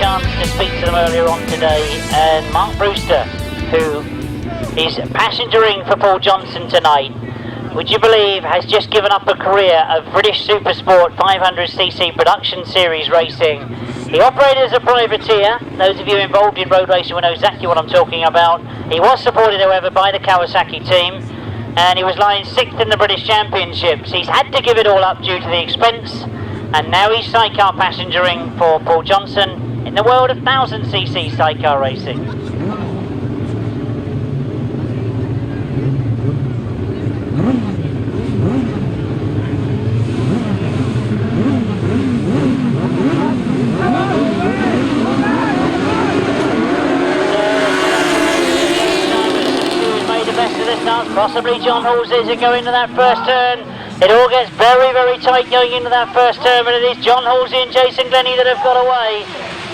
chance to speak to them earlier on today, and Mark Brewster, who is passengering for Paul Johnson tonight, would you believe has just given up a career of British Supersport 500cc production series racing. He operated as a privateer. Those of you involved in road racing will know exactly what I'm talking about. He was supported, however, by the Kawasaki team, and he was lying 6th in the British Championships. He's had to give it all up due to the expense, and now he's sidecar passengering for Paul Johnson in the world of 1000cc sidecar racing. Possibly John Halsey's are going into that first turn. It all gets very, very tight going into that first turn, but it is John Halsey and Jason Glennie that have got away.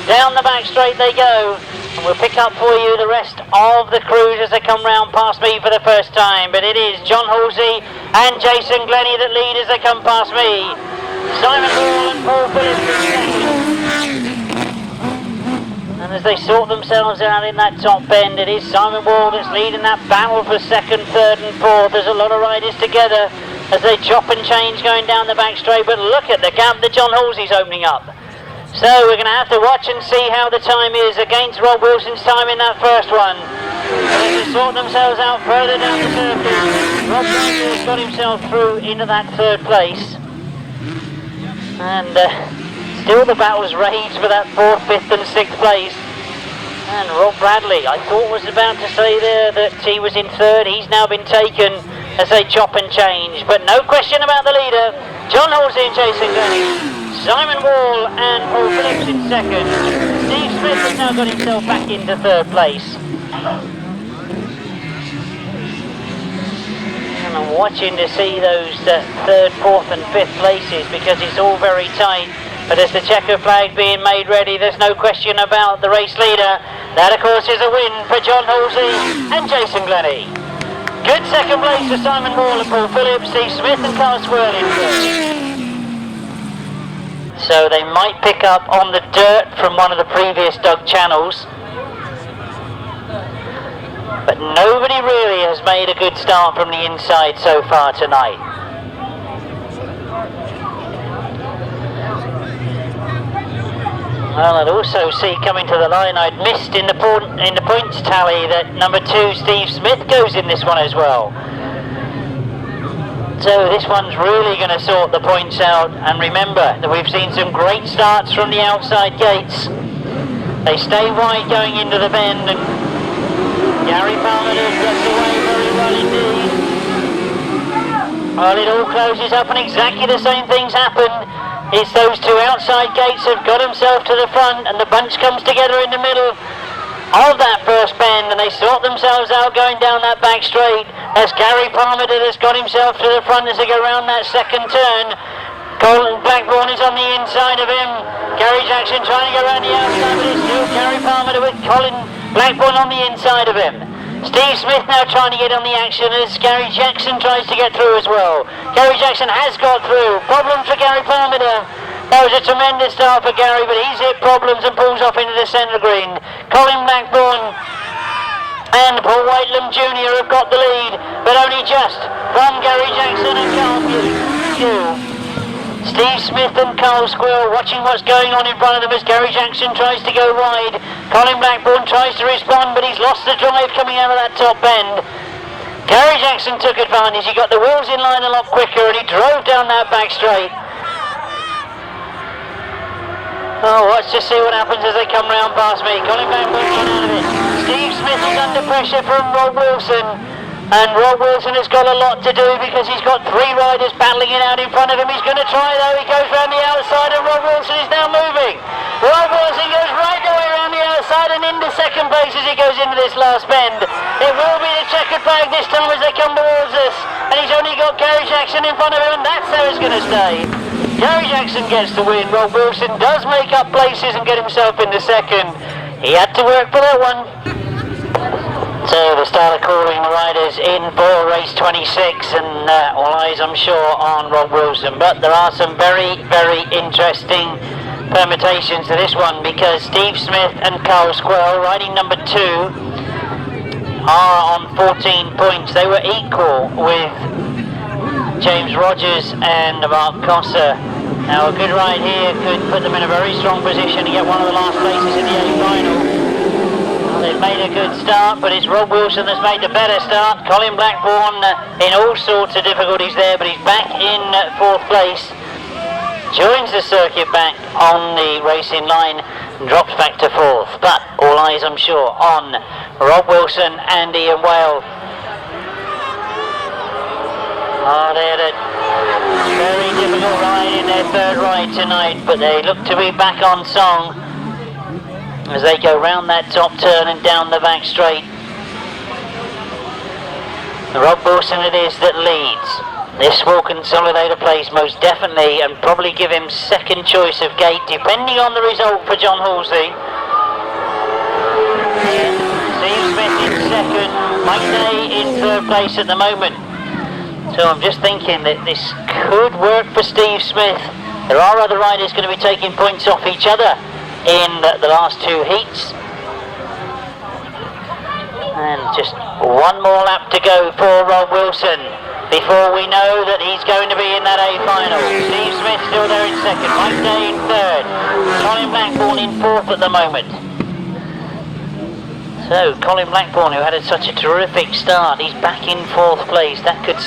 Down the back straight they go, and we'll pick up for you the rest of the crews as they come round past me for the first time. But it is John Halsey and Jason Glennie that lead as they come past me. Simon Hall and Paul Phillips in second. And as they sort themselves out in that top bend, it is Simon Wall that's leading that battle for second, third and fourth. There's a lot of riders together as they chop and change going down the back straight, but look at the gap that John Halsey's opening up. So we're going to have to watch and see how the time is against Rob Wilson's time in that first one. As they sort themselves out further down the circuit, Rob Wilson's got himself through into that third place. And still the battles rage for that 4th, 5th and 6th place. And Rob Bradley, I thought was about to say there that he was in 3rd. He's now been taken as they chop and change. But no question about the leader. John Halsey and Jason Glennie. Simon Wall and Paul Phillips in 2nd. Steve Smith has now got himself back into 3rd place. And I'm watching to see those 3rd, 4th and 5th places because it's all very tight. But as the checker flag being made ready, there's no question about the race leader. That, of course, is a win for John Halsey and Jason Glennie. Good second place for Simon Wall and Paul Phillips, Steve Smith and Carl Squirrell in third. So they might pick up on the dirt from one of the previous dug channels. But nobody really has made a good start from the inside so far tonight. Well, I'd also see coming to the line, I'd missed in the points tally that number 2 Steve Smith goes in this one as well. So this one's really going to sort the points out, and remember that we've seen some great starts from the outside gates. They stay wide going into the bend, and Gary Palmer gets away very well indeed. Well, it all closes up and exactly the same things happen. It's those 2 outside gates have got themselves to the front, and the bunch comes together in the middle of that first bend, and they sort themselves out going down that back straight as Gary Palmer has got himself to the front as they go around that second turn. Colin Blackbourn is on the inside of him. Gary Jackson trying to go around the outside, but it's still Gary Palmer with Colin Blackbourn on the inside of him. Steve Smith now trying to get on the action as Gary Jackson tries to get through as well. Gary Jackson has got through. Problems for Gary Palmer there. That was a tremendous start for Gary, but he's hit problems and pulls off into the centre green. Colin Blackbourn and Paul Whitelam Jr. have got the lead, but only just from Gary Jackson and Carl Pugh. Steve Smith and Carl Squirrell watching what's going on in front of them as Gary Jackson tries to go wide. Colin Blackbourn tries to respond, but he's lost the drive coming out of that top bend. Gary Jackson took advantage. He got the wheels in line a lot quicker and he drove down that back straight. Oh, let's just see what happens as they come round past me. Colin Blackbourn getting out of it. Steve Smith is under pressure from Rob Wilson. And Rob Wilson has got a lot to do because he's got 3 riders battling it out in front of him. He's going to try though. He goes round the outside and Rob Wilson is now moving. Rob Wilson goes right the way around the outside and into second place as he goes into this last bend. It will be the checkered flag this time as they come towards us. And he's only got Gary Jackson in front of him, and that's how it's going to stay. Gary Jackson gets the win. Rob Wilson does make up places and get himself into second. He had to work for that one. So the start of calling the riders in for race 26, and all eyes I'm sure on Rob Wilson. But there are some very, very interesting permutations to this one, because Steve Smith and Carl Squirrell, riding number 2, are on 14 points. They were equal with James Rogers and Mark Cossa. Now a good ride here could put them in a very strong position to get one of the last places in the A final. Well, they've made a good start, but it's Rob Wilson that's made the better start. Colin Blackbourn in all sorts of difficulties there, but he's back in 4th place. Joins the circuit back on the racing line and drops back to 4th. But all eyes, I'm sure, on Rob Wilson and Ian Whale. Oh, they had a very difficult ride in their 3rd ride tonight, but they look to be back on song as they go round that top turn and down the back straight. Rob Wilson it is that leads. This will consolidate a place most definitely and probably give him second choice of gate, depending on the result for John Halsey. Steve Smith in 2nd, Mike Day in 3rd place at the moment. So I'm just thinking that this could work for Steve Smith. There are other riders going to be taking points off each other in the last 2 heats. And just one more lap to go for Rob Wilson before we know that he's going to be in that A final. Steve Smith still there in 2nd, Mike Day in 3rd, Colin Blackbourn in 4th at the moment. So Colin Blackbourn, who had such a terrific start, he's back in 4th place. That could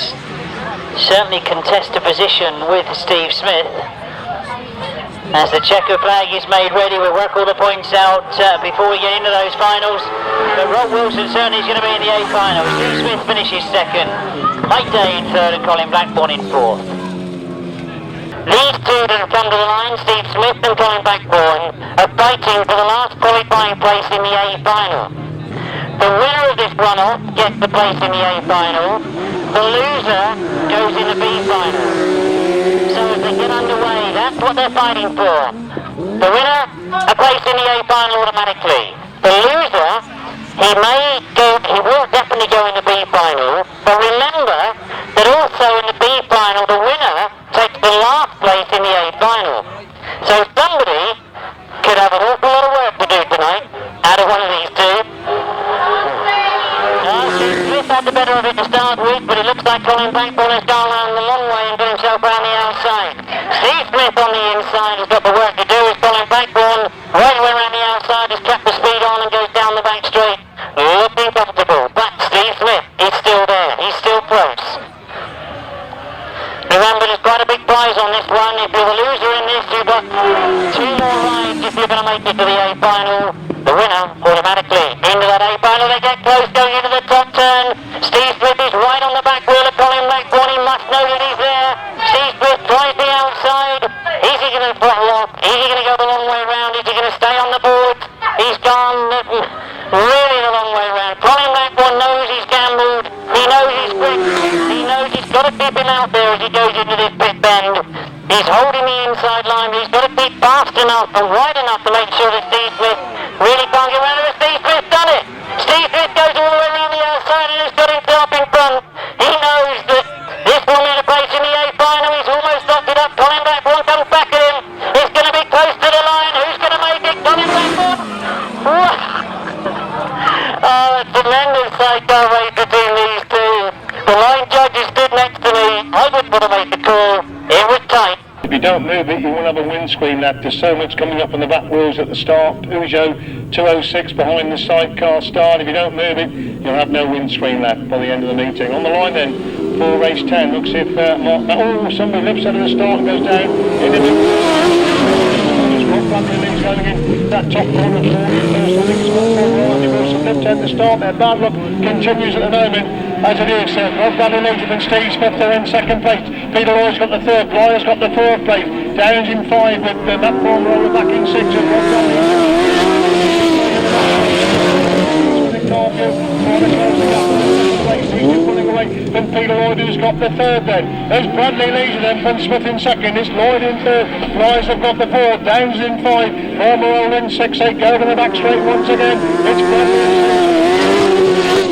certainly contest a position with Steve Smith. As the checker flag is made ready, we'll work all the points out before we get into those finals. But Rob Wilson certainly is going to be in the A final. Steve Smith finishes 2nd, Mike Day in 3rd and Colin Blackbourn in 4th. These two that have come to the line, Steve Smith and Colin Blackbourn, are fighting for the last qualifying place in the A final. The winner of this runoff gets the place in the A final. The loser goes in the B final. So as they get underway, that's what they're fighting for. The winner, a place in the A final automatically. The loser, he will definitely go in the B final. But remember that also in the B final, the winner takes the last place in the A final. So somebody could have an awful lot of work to do tonight out of one of these two. Steve Smith had the better of it to start with, but it looks like Colin Blackbourn has gone around the long way and got himself around the outside. Steve Smith on the inside has got the work to do as Colin Blackbourn right away around the outside has trapped the speed on and goes down the back straight. Looking comfortable, but Steve Smith is still there, he's still close. Remember, there's quite a big prize on this one. If you're the loser in this, you've got 2 more rides if you're going to make it to the A final. The winner automatically into that A final. They get close going into the top turn. Steve Smith is right on the back wheel of Colin Blackbourn. He must know that he's there. Steve Smith tries the outside. Is he going to throttle off? Is he going to go the long way round? Is he going to stay on the board? He's gone really the long way round. Colin Blackbourn knows he's gambled. He knows he's quick. He knows he's got to keep him out there as he goes into this pit bend. He's holding the inside line, but he's got to keep fast enough and wide enough to make sure that Steve Smith really can't get around it. Steve Smith done it! Steve Smith goes all the way around the outside and has got himself in front. He knows that this will mean a place in the A final. He's almost locked it up. Colin Blackbourn comes back at him. It's going to be close to the line. Who's going to make it? Colin Blackbourn? Oh, a tremendous sidecar race between these two. The line judges stood next to me. I wouldn't want to make the call. It was tight. If you don't move it, you won't have a windscreen lap. There's so much coming up on the back wheels at the start. Peugeot 206 behind the sidecar start. If you don't move it, you'll have no windscreen lap by the end of the meeting. On the line then, for race 10, looks if somebody lifts out of the start and goes down. Going in that top corner of the first, I think it's Wilson left hand the start there. Bad luck continues at the moment. As it is, Rob Bradley later than Steve Smith, they're in 2nd place. Peter Lloyd's got the 3rd, Blyer's got the 4th place. Downs in 5 with Matt Cornwall back in 6 and Rob Bradley. Then Peter Lloyd who's got the 3rd then. There's Bradley leads then from Smith in 2nd. It's Lloyd in 3rd. Blyers have got the 4th. Downs in 5. Cornwall in 6. They go to the back straight once again. It's Bradley in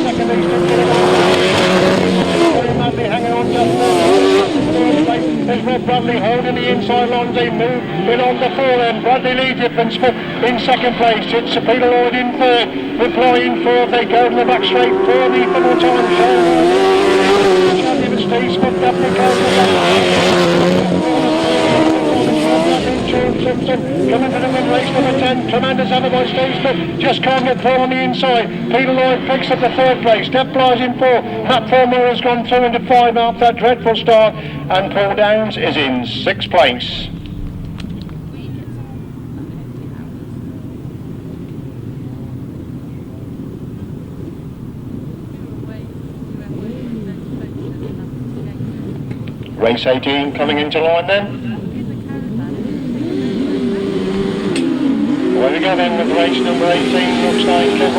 2nd. Bradley hanging on just there. There's Rob Bradley holding the inside lines. They move in on the 4 then. Bradley Stephen Smith in second place. It's Peter Lloyd in third. Replying fourth. They go to the back straight for the final time. Steve Smith definitely goes to the back. Coming to the mid race, number 10, tremendous effort by Steve Smith, just can't get through on the inside. Peter Lloyd picks up the third place, Step Flies in 4, Matt Fulmer has gone through into 5 after that dreadful start, and Paul Downs is in 6th place. Race 18 coming into line then. There we go then with race number 18, looks like first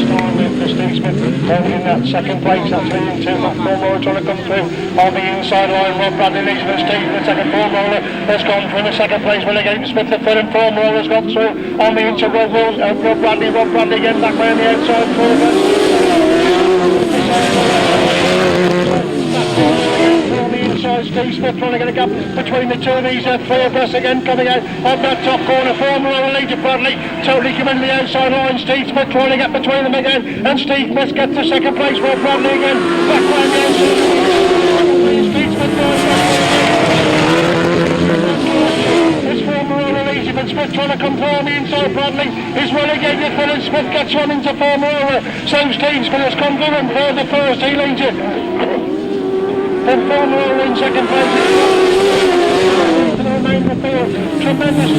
time with Steve Smith holding that second place, that's leading to Matt Fulmer trying to come through on the inside line. Rob Bradley leads with Steve in the second. Fulmer has gone through in the second place, relegating Smith the third, and Fulmer has gone through on the inside. Rob Bradley again back round the outside. Steve Smith trying to get a gap between the two of these three abreast again, coming out on that top corner. Fulmer leads to Bradley, totally coming to the outside line. Steve Smith trying to get between them again, and Steve Smith gets to second place. Rob Bradley again, back round the outside. Steve Smith it's Fulmer leads him, and Smith trying to come through on the inside. Bradley is relegated, and Smith gets one into Fulmer. So Steve Smith has come through and third the first, he leads it. And Cornwall in second place. Tremendous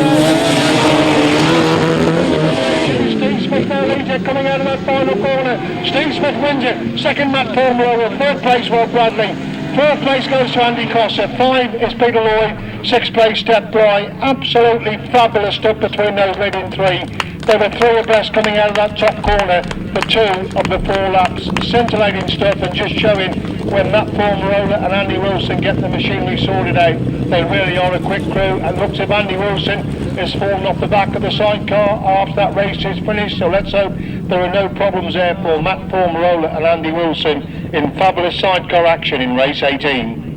Steve Smith now leads it coming out of that final corner. Steve Smith wins it. Second Matt Cornwall. Third place Rob Bradley. Fourth place goes to Andy Crosser. 5 is Peter Lloyd. 6th place Step Bly. Absolutely fabulous stuff between those leading 3. There were 3 abreast coming out of that top corner for 2 of the 4 laps. Scintillating stuff, and just showing when Matt Fulmer and Andy Wilson get the machinery sorted out, they really are a quick crew. And looks if Andy Wilson is falling off the back of the sidecar after that race is finished. So let's hope there are no problems there for Matt Fulmer and Andy Wilson in fabulous sidecar action in race 18.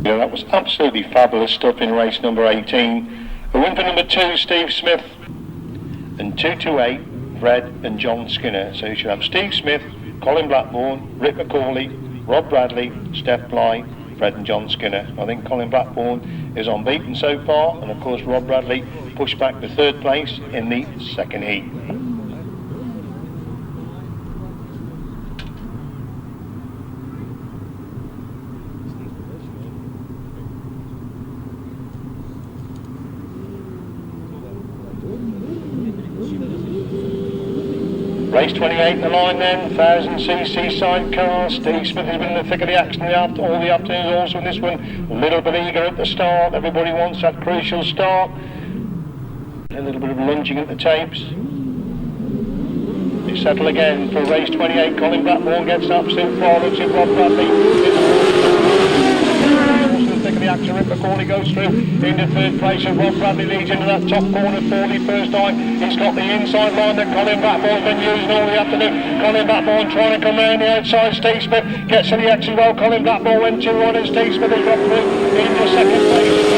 Yeah, that was absolutely fabulous stuff in race number 18. The win for number 2, Steve Smith, and 2 to 8, Fred and John Skinner. So you should have Steve Smith, Colin Blackbourn, Rick McCauley, Rob Bradley, Steph Bly, Fred and John Skinner. I think Colin Blackbourn is unbeaten so far, and of course Rob Bradley pushed back to 3rd place in the second heat. Race 28 in the line then, 1000cc sidecar. Steve Smith has been in the thick of the action all the afternoon, also in this one. A little bit eager at the start, everybody wants that crucial start. A little bit of lunging at the tapes. They settle again for race 28. Colin Blackbourn gets up, still far, looks at Rob Bradley. Thick of the action, Rick McCauley goes through into 3rd place, and Rob Bradley leads into that top corner for the first time. He's got the inside line that Colin Blackbourn's been using all the afternoon. Colin Blackbourn trying to come round the outside. Steve Smith gets to the exit row. Colin Blackbourn went 2-1, and Steve Smith has got through into 2nd place.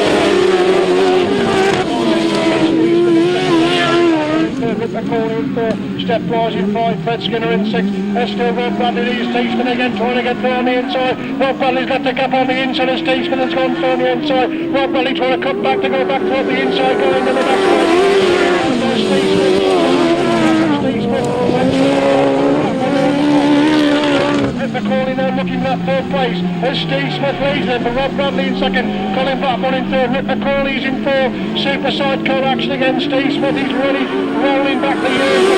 Rick McCauley in 4, Steph Flies in 5, Fred Skinner in 6. There's still Rob Bradley, leads Steve Smith again, trying to get through on the inside. Rob Bradley's got the gap on the inside, and Steve Smith has gone through on the inside. Rob Bradley trying to cut back to go back toward the inside, going to the back side. Steve Smith. McCauley now looking for that 3rd place as Steve Smith leads them, but Rob Bradley in 2nd, Colin Blackbourn in 3rd, Rick McCauley's in 4th. Super sidecar action again. Steve Smith, he's really rolling back the years.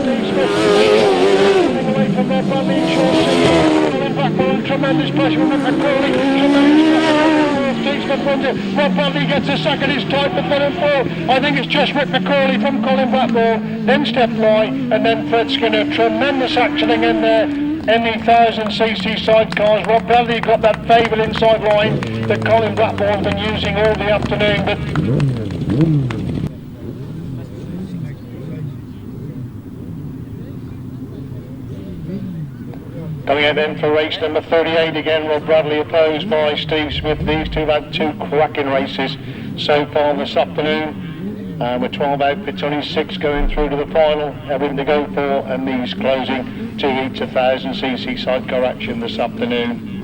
Steve Smith running away from Rob Bradley in short. Colin Blackbourn, tremendous pressure from Rick McCauley, tremendous pressure. Steve Smith wins it. Rob Bradley gets a second, he's tight for 3rd and 4th. I think it's just Rick McCauley from Colin Blackbourn, then Steph Bly, and then Fred Skinner. Tremendous actioning in there in the 1000cc sidecars. Rob Bradley got that favoured inside line that Colin Blackbourn's been using all the afternoon, but Coming out then for race number 38 again, Rob Bradley opposed by Steve Smith. These two have had two cracking races so far this afternoon. With 12 outfits, only 6 going through to the final, everything to go for, and these closing 2 heats of 1000cc sidecar action this afternoon.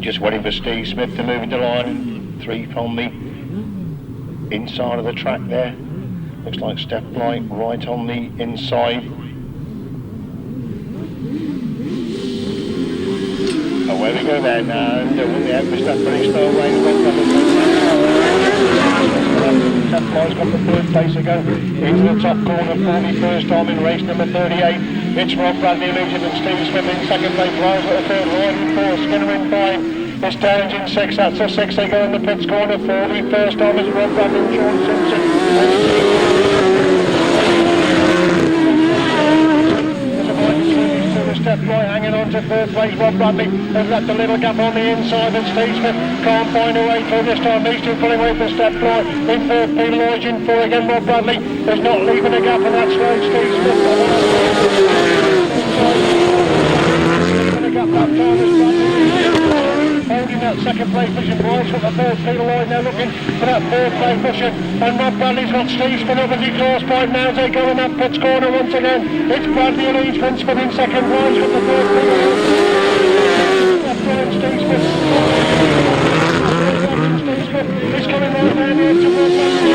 Just waiting for Steve Smith to move into line. 3 from the inside of the track there. Looks like step light right on the inside. Away we go then, and the outfit step very slow away. Step light's got the third place to go into the top corner for the first time in race number 38. It's Rob Bradley leading and Steve Smith in second place. Riles at the third, Ryan in 4, Skinner in 5. This Downs in 6, that's a 6. They go in the pits corner for the first time is Rob Bradley and Sean Simpson. Step right hanging on to third place. Rob Bradley has left a little gap on the inside, and Steve Smith can't find a way through this time. These two pulling away for step right. In third, Peter Lloyd in 4 again. Rob Bradley is not leaving a gap, and that's right. Steve Smith leaving a gap that time as holding that second place position. Riles from the third, Peter Lloyd now looking for that third place position, and Rob Bradley's got Steve Smith up as he draws by now as they go in that pits corner once again. It's Bradley and leads from Smith in second. Riles from the third, Peter Lloyd. Steve Smith. He's coming right down here to Rob Bradley.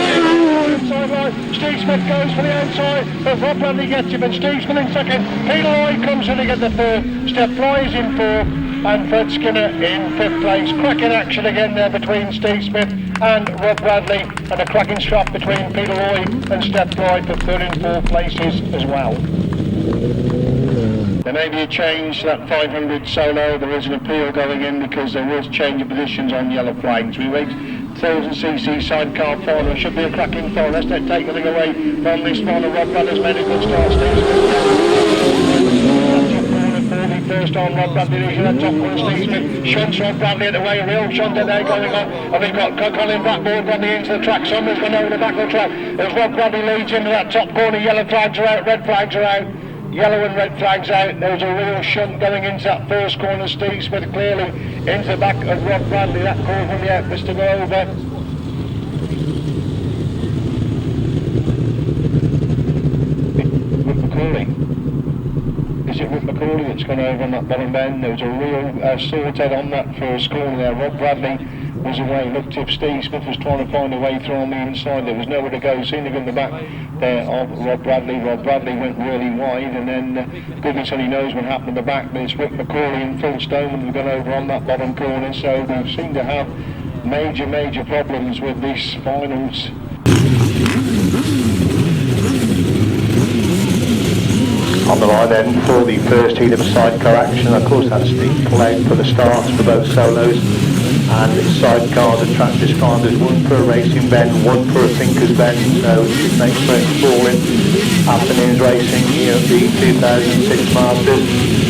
Inside right. Steve Smith goes for the outside, but Rob Bradley gets him, and Steve Smith in second. Peter Lloyd comes in to get the third. Step flies in 4. And Fred Skinner in 5th place. Cracking action again there between Steve Smith and Rob Bradley, and a cracking strap between Peter Lloyd and Step Floyd for 3rd and 4th places as well. There may be a change to that 500 solo. There is an appeal going in because there was change of positions on yellow flags. We wait 1000cc sidecar final. Should be a cracking final. Let's not take nothing away from this final. Rob Bradley's made a good start. Steve first on Rob Bradley leading that top corner. Steve Smith shunts Rob Bradley at the way, real shunt there going on, and we've got Colin Blackbourn running into the track. Somebody's gone over the back of the track as Rob Bradley leads into that top corner. Yellow flags are out, red flags are out, yellow and red flags out. There's a real shunt going into that first corner. Steve Smith clearly into the back of Rob Bradley. That call from the outfits to go over. Is it Rick McCauley that's gone over on that bottom bend? There was a real sorted on that first corner there. Rob Bradley was away. Looked if Steve Smith was trying to find a way through on the inside. There was nowhere to go. Seen him in the back there of Rob Bradley. Rob Bradley went really wide, and then goodness only knows what happened in the back. But it's Rick McCauley and Phil Stoneman who've gone over on that bottom corner. So they seem to have major problems with these finals. On the line then for the first heat of sidecar action. Of course that's the play for the starts for both solos, and it's sidecars and track described as 1 for a racing bend, 1 for a thinker's bend, so it makes for a sprawling afternoon's racing here at the 2006 Masters.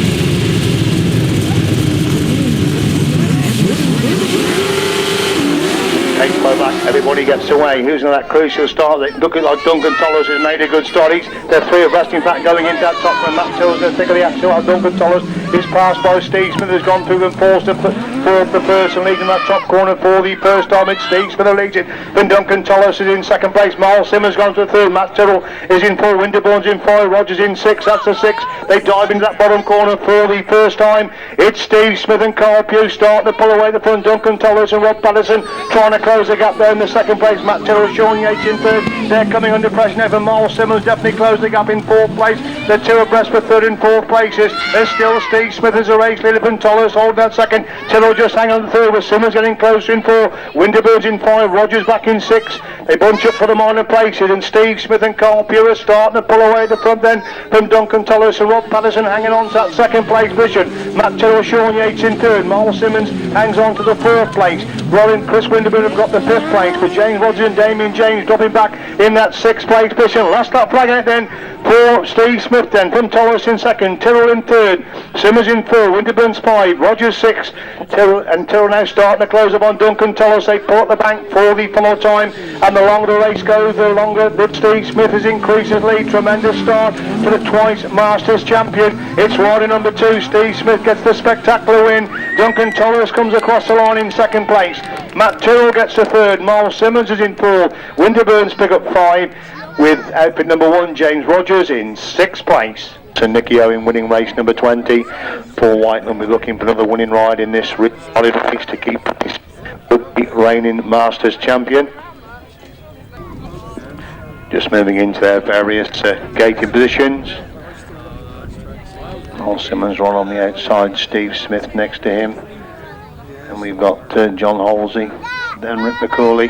Take flow back, everybody gets away. Who's in that crucial start? Looking like Duncan Tolhurst has made a good start. They're 3 abreast, in fact, going into that top one. Matt Till's in the thick of the action. Duncan Tolhurst is passed by Steve Smith, has gone through and forced the person leading that top corner for the first time. It's Steve Smith who leads it. Then Duncan Tolhurst is in second place. Myles Simmons gone to the 3rd. Matt Tyrrell is in 4. Winterbourne's in 5. Rogers in 6. That's the 6. They dive into that bottom corner for the first time. It's Steve Smith and Carl Pugh starting to pull away the front. Duncan Tolhurst and Rob Patterson trying to close the gap there in the second place. Matt Tyrrell, Sean Yates in 3rd. They're coming under pressure now for Myles Simmons. Definitely closed the gap in 4th place. They're 2 abreast for 3rd and 4th places. There's still Steve Smith as a race leader from Tolhurst holding that second. Tyrrell just hanging on the 3rd with Simmons getting closer in 4. Winterbird's in 5. Rogers back in 6. They bunch up for the minor places, and Steve Smith and Carl Pugh are starting to pull away the front then from Duncan Tolhurst and Rob Patterson hanging on to that second place position. Matt Tyrrell, Sean Yates in 3rd. Myles Simmons hangs on to the 4th place. Chris Winterburn have got the 5th place, but James Rogers and Damien James dropping back in that 6th place position. Last lap flagging it then for Steve Smith then from Tolhurst in 2nd. Tyrrell in 3rd. Simmons in 4, Winterburn's 5, Rogers 6, Tyrrell now starting to close up on Duncan Tolhurst. They pull at the bank for the follow time, and the longer the race goes, the longer that Steve Smith has increased his lead. Tremendous start for the twice Masters champion. It's rider number 2, Steve Smith gets the spectacular win. Duncan Tolhurst comes across the line in second place. Matt Tyrrell gets the third. Myles Simmons is in 4. Winterburn's pick up 5, with outfit number 1, James Rogers, in 6th place. So Nicky Owen winning race number 20. Paul Whitelam will be looking for another winning ride in this solid race to keep his reigning Masters champion. Just moving into their various gating positions. Myles Simmons right on the outside, Steve Smith next to him. And we've got John Halsey, then Rick McCauley,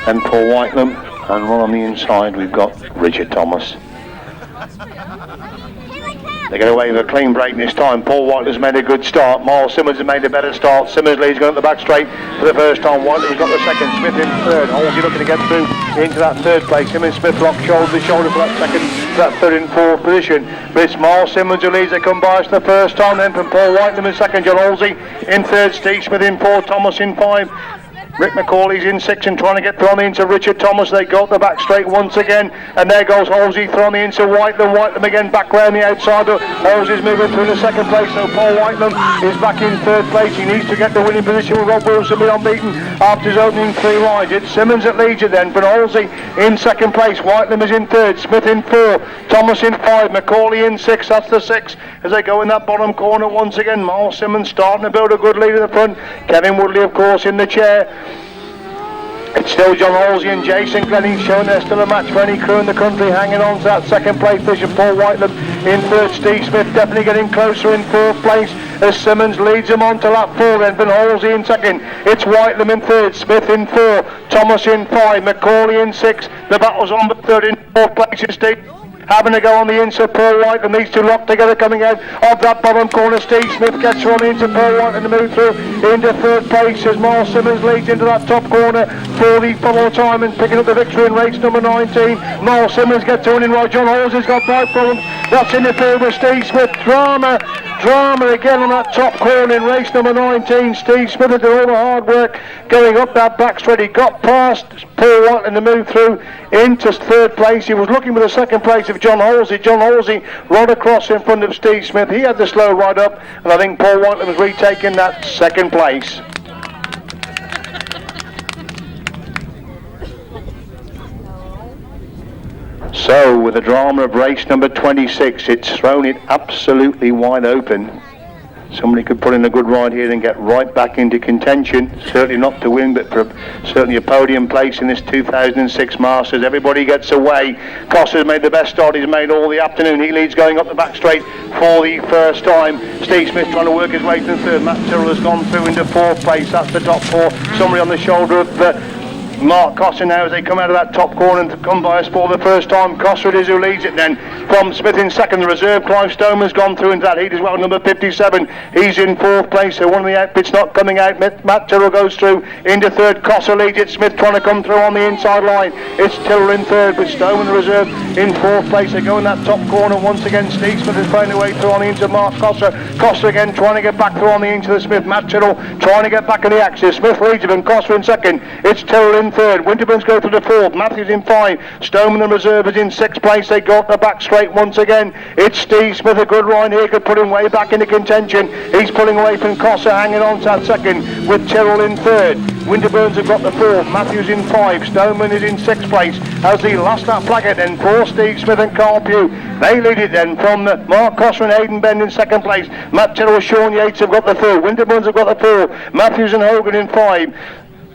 then Paul Whitelam, and right on the inside we've got Richard Thomas. They get away with a clean break this time. Paul Whitelam's made a good start. Myles Simmons has made a better start. Simmons leads going up the back straight for the first time. Whitelam's got the second. Smith in third. Halsey looking to get through into that third place. Him and Smith lock shoulder to shoulder for that second, that third and fourth position. But it's Myles Simmons who leads. They come by us the first time. Then from Paul Whitelam in second. John Halsey in third. Steve Smith in 4. Thomas in 5. Rick McCauley's in 6 and trying to get thrown into Richard Thomas. They go up the back straight once again, and there goes Halsey thrown into Whitelam. Whitelam again back round the outside. Halsey's moving through the second place, so Paul Whitelam is back in third place. He needs to get the winning position with Rob Wilson be unbeaten after his opening 3 rides. It's Simmons that leads it then, but Halsey in second place. Whitelam is in third, Smith in 4, Thomas in 5, McCauley in 6. That's the 6 as they go in that bottom corner once again. Myles Simmons starting to build a good lead at the front. Kevin Woodley of course in the chair. It's still John Halsey and Jason Glenning showing there's still a match for any crew in the country, hanging on to that second place position. Paul Whitelam in third, Steve Smith definitely getting closer in fourth place as Simmons leads him on to lap 4. Then Van Halsey in second, it's Whitelam in third, Smith in 4, Thomas in 5, McCauley in 6. The battle's on, but third in fourth place is Steve. Having to go on the inside, Paul Whitelam, these two locked together coming out of that bottom corner. Steve Smith gets on into Paul Whitelam to move through into third place as Myles Simmons leads into that top corner for the follow time and picking up the victory in race number 19. Myles Simmons gets on in right. John Halsey's got 5 problems. That's interfered with Steve Smith. Drama again on that top corner in race number 19. Steve Smith did all the hard work going up that back straight. He got past Paul Whitelam to move through into third place. He was looking for the second place of John Halsey. John Halsey right across in front of Steve Smith. He had the slow ride up, and I think Paul Whitelam was retaking that second place. So with the drama of race number 26, it's thrown it absolutely wide open. Somebody could put in a good ride here and get right back into contention. Certainly not to win, but for certainly a podium place in this 2006 Masters. Everybody gets away. Costa's made the best start he's made all the afternoon. He leads going up the back straight for the first time. Steve Smith trying to work his way to third. Matt Tyrrell has gone through into 4th place. That's the top 4. Somebody on the shoulder of Mark Costa now as they come out of that top corner and come by us for the first time. Costa it is who leads it then. From Smith in second, the reserve Clive Stoneman's gone through into that heat as well, number 57. He's in 4th place, so one of the outfits not coming out. Matt Tyrrell goes through into third. Costa leads it. Smith trying to come through on the inside line. It's Tyrrell in third, but Stoneman the reserve in 4th place. They go in that top corner once again. Steve Smith is finding a way through on the into Mark Costa. Costa again trying to get back through on the into the Smith. Matt Tyrrell trying to get back in the axis. Smith leads him and Costa in second. It's Tyrrell in third. Winterburn's go to the 4th. Matthews in 5. Stoneman the reserve is in 6th place. They go up the back straight once again. It's Steve Smith, a good ride here, could put him way back into contention. He's pulling away from Costa, hanging on to that second with Tyrrell in third. Winterburn's have got the 4th. Matthews in 5. Stoneman is in 6th place as he lost that flagged then for Steve Smith and Carl Pugh. They lead it then from Mark Costa and Aidan Bend in 2nd place. Matt Tyrrell, Sean Yates have got the 3rd. Winterburn's have got the 4th. Matthews and Hogan in 5.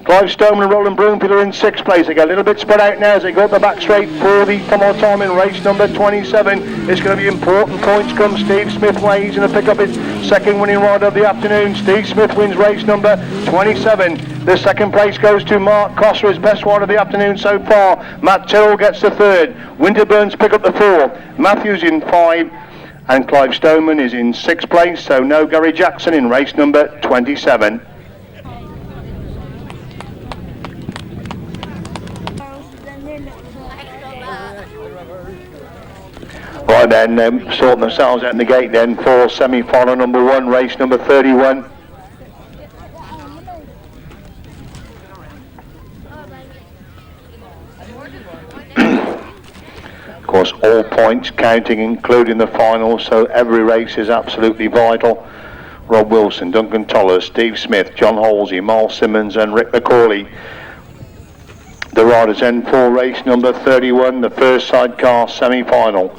Clive Stoneman and Roland Broomfield are in 6th place. They get a little bit spread out now as they go up the back straight for the follow time in race number 27. It's going to be important points come Steve Smith way. He's going to pick up his second winning ride of the afternoon. Steve Smith wins race number 27. The second place goes to Mark Costa, his best ride of the afternoon so far. Matt Tyrrell gets the 3rd. Winterburn's pick up the 4th. Matthews in 5. And Clive Stoneman is in 6th place. So no Gary Jackson in race number 27. Right then, sorting themselves out in the gate then for semi-final number 1, race number 31. Of course, all points counting, including the final, so every race is absolutely vital. Rob Wilson, Duncan Tolhurst, Steve Smith, John Halsey, Myles Simmons and Rick McCauley. The riders then for race number 31, the first sidecar semi-final.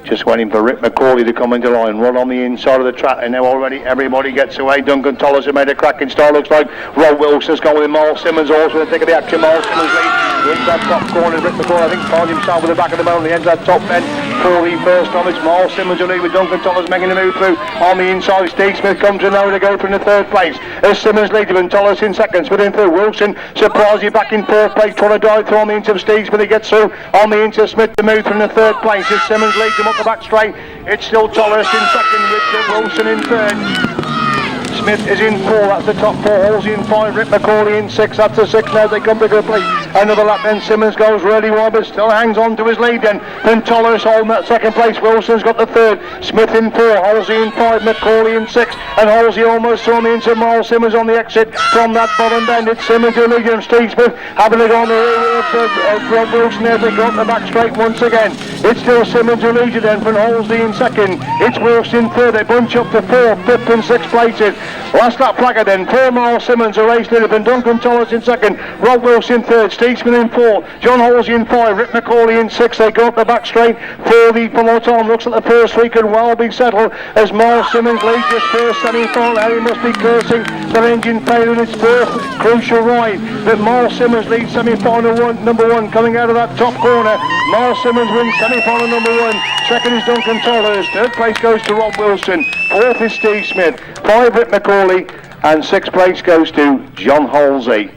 Just waiting for Rick McCauley to come into line. Rod on the inside of the track, and now already everybody gets away. Duncan Tolhurst has made a cracking start, looks like. Rob Wilson's gone with Myles Simmons also in the thick of the action. Myles Simmons lead into that top corner. Rick McCauley, I think, finds himself at the back of the moment. He ends that top end for the first time. It's Myles Simmons who lead with Duncan Tolhurst making the move through. On the inside, Steve Smith comes in now to go for in the third place. As Simmons leads him and Tolhurst in second. Smith in through. Wilson surprisingly back in fourth place, trying to dive through on the into of Steve Smith. He gets through on the into Smith to move from the third place. As Simmons leads him up the back straight. It's still Tolhurst in second with Wilson in third. Smith is in 4, that's the top 4. Halsey in 5, Rick McCauley in 6, that's the 6 now. They come to complete another lap then. Simmons goes really wide but still hangs on to his lead then. Then Tolhurst holding that second place. Wilson's got the third. Smith in 4, Halsey in 5, McCauley in 6, and Halsey almost saw me into Myles Simmons on the exit from that bottom bend. It's Simmons who leads him. Steve Smith having it on the rear of Rob Wilson there. They got the back straight once again. It's still Simmons who leads you then from Halsey in second. It's Wilson in third. They bunch up to 4th, 5th and 6th places. Last lap placard then, 4 Myles Simmons, a race leader, and Duncan Tolhurst in second, Rob Wilson in third, Steve Smith in 4, John Halsey in 5, Rick McCauley in 6. They go up the back straight for the peloton. Looks like the first three could well be settled as Myles Simmons leads this first semi-final. Now he must be cursing that engine failure in its first crucial ride. But Myles Simmons leads semi-final number 1 coming out of that top corner. Myles Simmons wins semi-final number 1. Second is Duncan Tolhurst. Third place goes to Rob Wilson. 4th is Steve Smith. 5 Rick McCauley. And 6th place goes to John Halsey.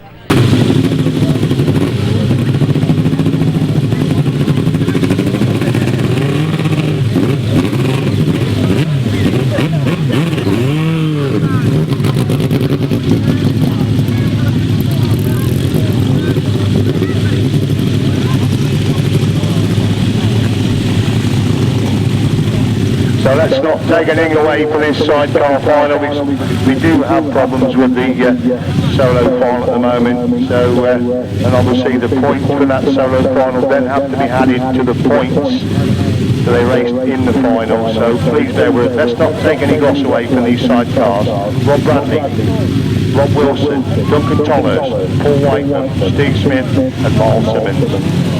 So let's not take anything away from this sidecar final because we do have problems with the solo final at the moment. So and obviously the points for that solo final then have to be added to the points that they raced in the final. So please bear with us. Let's not take any gloss away from these sidecars. Rob Bradley, Rob Wilson, Duncan Tolhurst, Paul Whitelam, Steve Smith and Myles Simmons.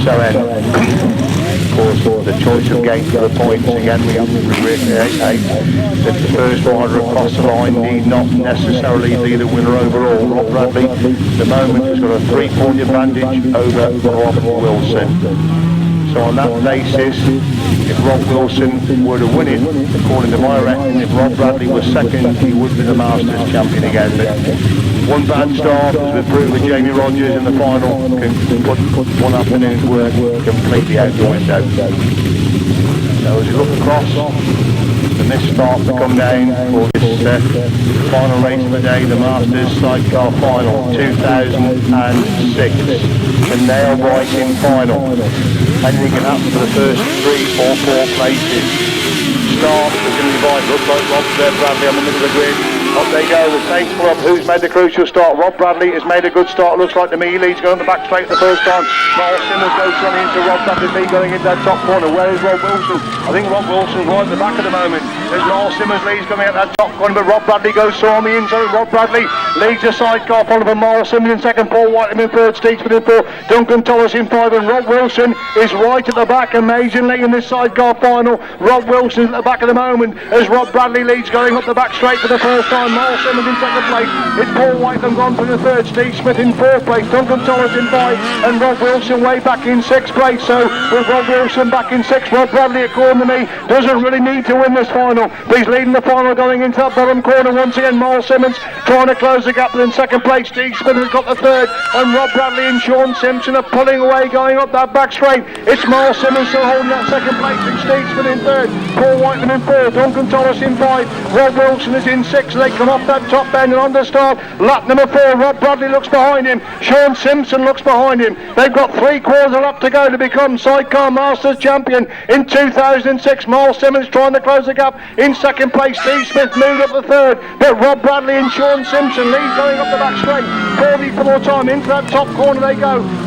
So then, of course, the choice of gate for the points, again we have to reiterate that the first rider across the line need not necessarily be the winner overall. Rob Bradley, at the moment, has got a 3-point advantage over Rob Wilson. So on that basis, if Rob Wilson were to win it, according to my reckoning, if Rob Bradley was second, he would be the Masters champion again. But one bad start, as we've proved with Jamie Rogers in the final, can put one afternoon's work completely out the window. So as you look across, the missed start to come down for this final race of the day, the Masters Sidecar Final 2006, the nail-biting final. Anything can happen for the first 3 or 4 places. Start is going to be by, looks like Rob Bradley on the middle of the grid. Up they go, the Saints pull up. Who's made the crucial start? Rob Bradley has made a good start. Looks like to me he leads going on the back straight the first time. Myles Simmons goes running into Rob Bradley going into that top corner. Where is Rob Wilson? I think Rob Wilson's right at the back at the moment. There's Myles Simmons leads coming out that top corner, but Rob Bradley goes so on the inside. Rob Bradley leads the sidecar, followed by Myles Simmons in second, Paul Whitelam in third, Steve Smith in 4, Duncan Tolhurst in 5, and Rob Wilson is right at the back amazingly in this sidecar final. Rob Wilson's at the back at the moment as Rob Bradley leads going up the back straight for the first time. Myles Simmons in second place. It's Paul Whitelam gone for the third, Steve Smith in 4th place, Duncan Tolhurst in 5, and Rob Wilson way back in 6th place. So with Rob Wilson back in 6th, Rob Bradley, according to me, doesn't really need to win this final, but he's leading the final going into that bottom corner once again. Myles Simmons trying to close the gap in second place. Steve Smith has got the third, and Rob Bradley and Sean Simpson are pulling away going up that back straight. It's Myles Simmons still holding that second place, and Steve Smith in third. Paul Whitelam in 4, Duncan Tolhurst in 5, Rob Wilson is in 6, they come off that top bend and on the start, lap number 4, Rob Bradley looks behind him, Sean Simpson looks behind him, they've got 3/4 lap to go to become Sidecar Masters champion in 2006, Myles Simmons trying to close the gap in second place, Steve Smith moved up the third, but Rob Bradley and Sean Simpson lead going up the back straight, 44 time into that top corner they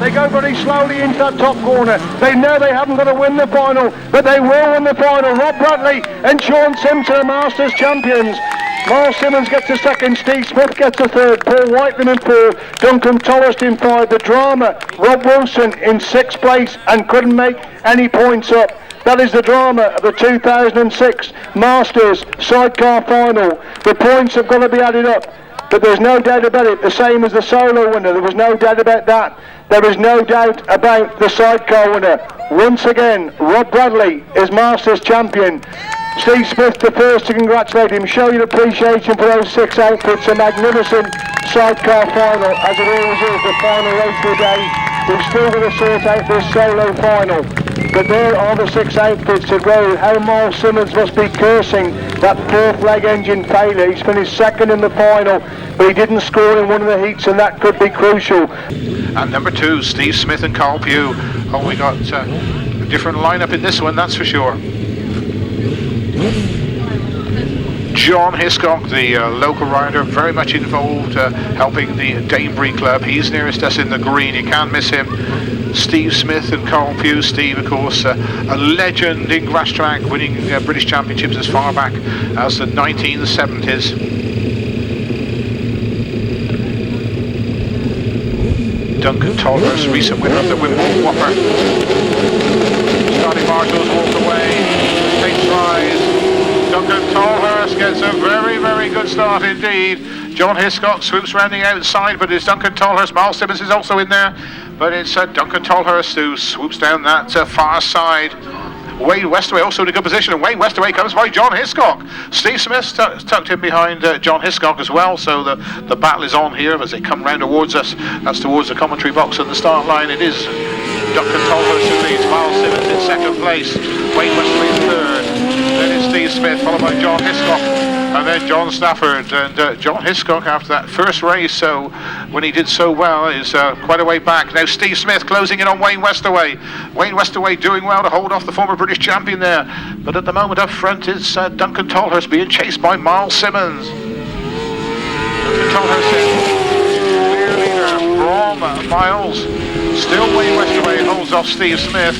go very slowly into that top corner, they know they haven't got to win the final, but they will win the final, Rob Bradley and Sean Simpson are Masters champions. Myles Simmons gets a second, Steve Smith gets a third, Paul Whitelam in 4, Duncan Tolhurst in 5, the drama, Rob Wilson in 6th place and couldn't make any points up. That is the drama of the 2006 Masters Sidecar Final. The points have got to be added up, but there's no doubt about it, the same as the solo winner, there was no doubt about that. There is no doubt about the sidecar winner. Once again, Rob Bradley is Masters champion. Steve Smith the first to congratulate him, show your appreciation for those 6 outfits, a magnificent sidecar final, as it always is, the final race of the day. We've still got to sort out this solo final, but there are the 6 outfits that rode. How Myles Simmons must be cursing that 4th leg engine failure. He's finished 2nd in the final, but he didn't score in one of the heats, and that could be crucial. And number 2, Steve Smith and Carl Pugh. Oh, we got a different lineup in this one, that's for sure. John Hiscock, the local rider, very much involved, helping the Danebury club. He's nearest us in the green, you can't miss him. Steve Smith and Carl Pugh. Steve, of course, a legend in Grasstrack, winning British Championships as far back as the 1970s. Duncan Tolhurst, recent winner of the Wimbledon Whopper. Starting marshals walk away, takes rise. Duncan Tolhurst gets a very, very good start indeed. John Hiscock swoops round the outside, but it's Duncan Tolhurst. Myles Simmons is also in there, but it's Duncan Tolhurst who swoops down that far side. Wayne Westaway also in a good position, and Wayne Westaway comes by John Hiscock. Steve Smith tucked in behind John Hiscock as well, so the battle is on here as they come round towards us. That's towards the commentary box and the start line. It is Duncan Tolhurst who leads, Myles Simmons in 2nd place, Wayne Westaway in 3rd. Then it's Steve Smith, followed by John Hiscock, and then John Stafford. And John Hiscock, after that first race, so when he did so well, is quite a way back. Now Steve Smith closing in on Wayne Westaway. Wayne Westaway doing well to hold off the former British champion there. But at the moment up front, it's Duncan Tolhurst being chased by Myles Simmons. Duncan Tolhurst is clear leader from Myles. Still Wayne Westaway holds off Steve Smith.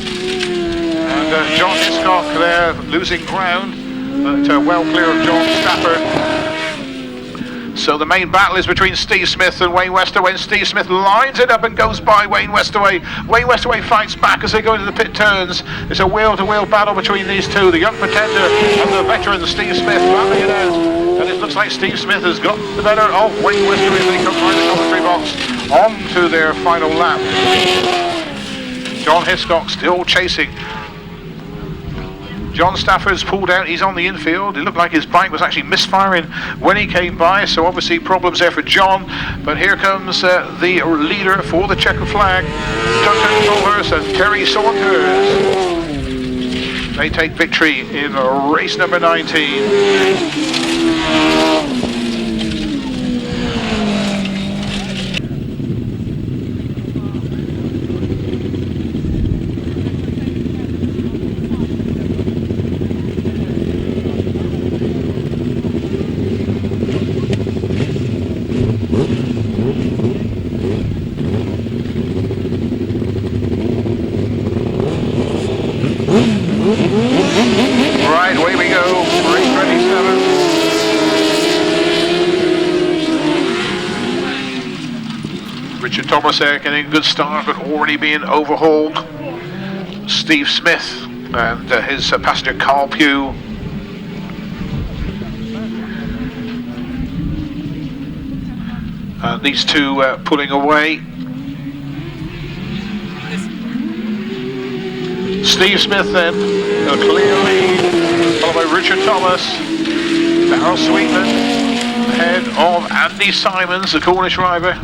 And John Hiscock there losing ground, but well clear of John Stafford. So the main battle is between Steve Smith and Wayne Westaway, and Steve Smith lines it up and goes by Wayne Westaway. Wayne Westaway fights back as they go into the pit turns. It's a wheel-to-wheel battle between these two, the young pretender and the veteran Steve Smith, battling it out. And it looks like Steve Smith has got the better of Wayne Westaway as they come by the commentary box on to their final lap. John Hiscock still chasing. John Stafford's pulled out, he's on the infield. It looked like his bike was actually misfiring when he came by, so obviously problems there for John. But here comes the leader for the checkered flag, Duncan Tolhurst and Terry Saunders. They take victory in race number 19. Right, away we go, race 27. Richard Thomas there getting a good start, but already being overhauled. Steve Smith and his passenger Carl Pugh. These two pulling away. Steve Smith then, a clear lead, followed by Richard Thomas, Darryl Sweetman, ahead of Andy Simons, the Cornish rider.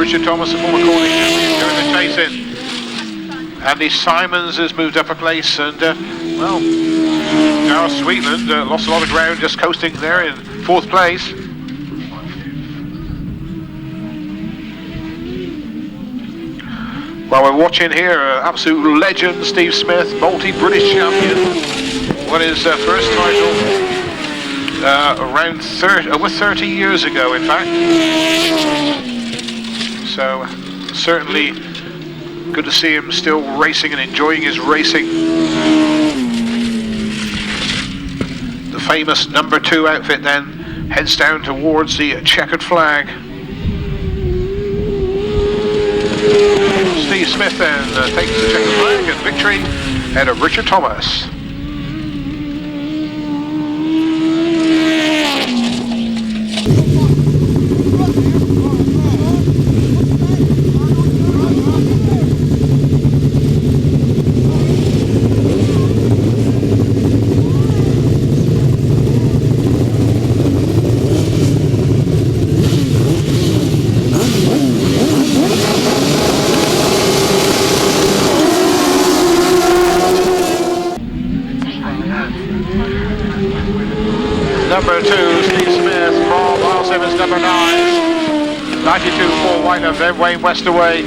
Richard Thomas, the former Cornish champion, doing the chasing. Andy Simons has moved up a place, and well, Carl Squirrell lost a lot of ground just coasting there in 4th place. Well, we're watching here absolute legend Steve Smith, multi-British champion, won his first title around over 30 years ago, in fact. So certainly good to see him still racing and enjoying his racing. The famous number 2 outfit then heads down towards the checkered flag. Steve Smith then takes the checkered flag and victory ahead of Richard Thomas. Number 2, Steve Smith, for Myles Simmons, number 9, 92 for Whitelam, then Wayne Westaway,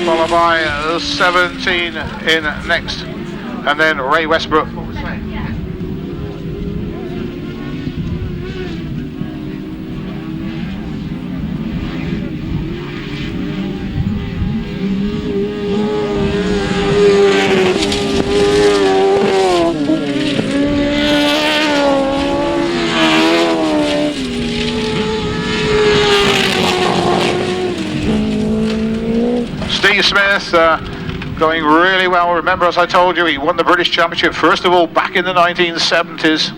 followed by 17 in next, and then Ray Westbrook. Steve Smith going really well. Remember, as I told you, he won the British Championship first of all back in the 1970s.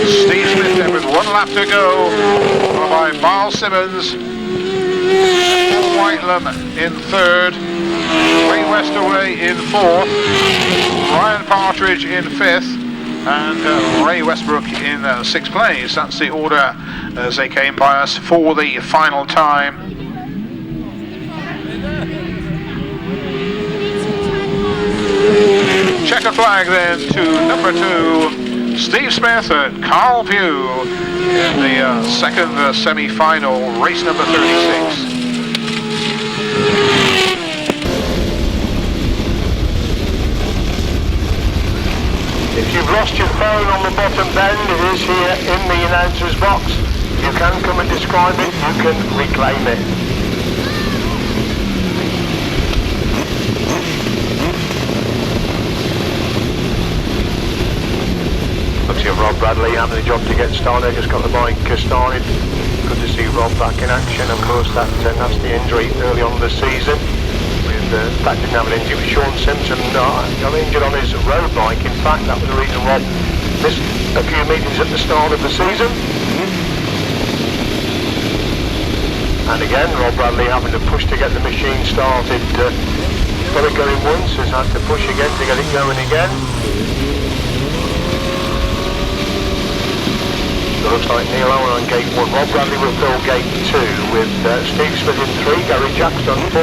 Steve Smith then with 1 lap to go, followed by Myles Simmons, Whitelam in 3rd, Wayne Westaway in 4th, Ryan Partridge in 5th, and Ray Westbrook in 6th place. That's the order as they came by us for the final time. Checker flag then to number 2, Steve Smith and Carl Pugh in the second semi-final, race number 36. If you've lost your phone on the bottom bend, it is here in the announcer's box. You can come and describe it, you can reclaim it. Looks like Rob Bradley having a job to get started, just got the bike started. Good to see Rob back in action. Of course, that nasty injury early on in the season. In fact, didn't have an injury with Sean Simpson, got injured on his road bike. In fact, that was the reason Rob missed a few meetings at the start of the season. And again, Rob Bradley having to push to get the machine started. Got it going once, has had to push again to get it going again. It looks like Neil Owen on gate 1. Rob Bradley will fill gate 2 with Steve Smith in 3, Gary Jackson 4,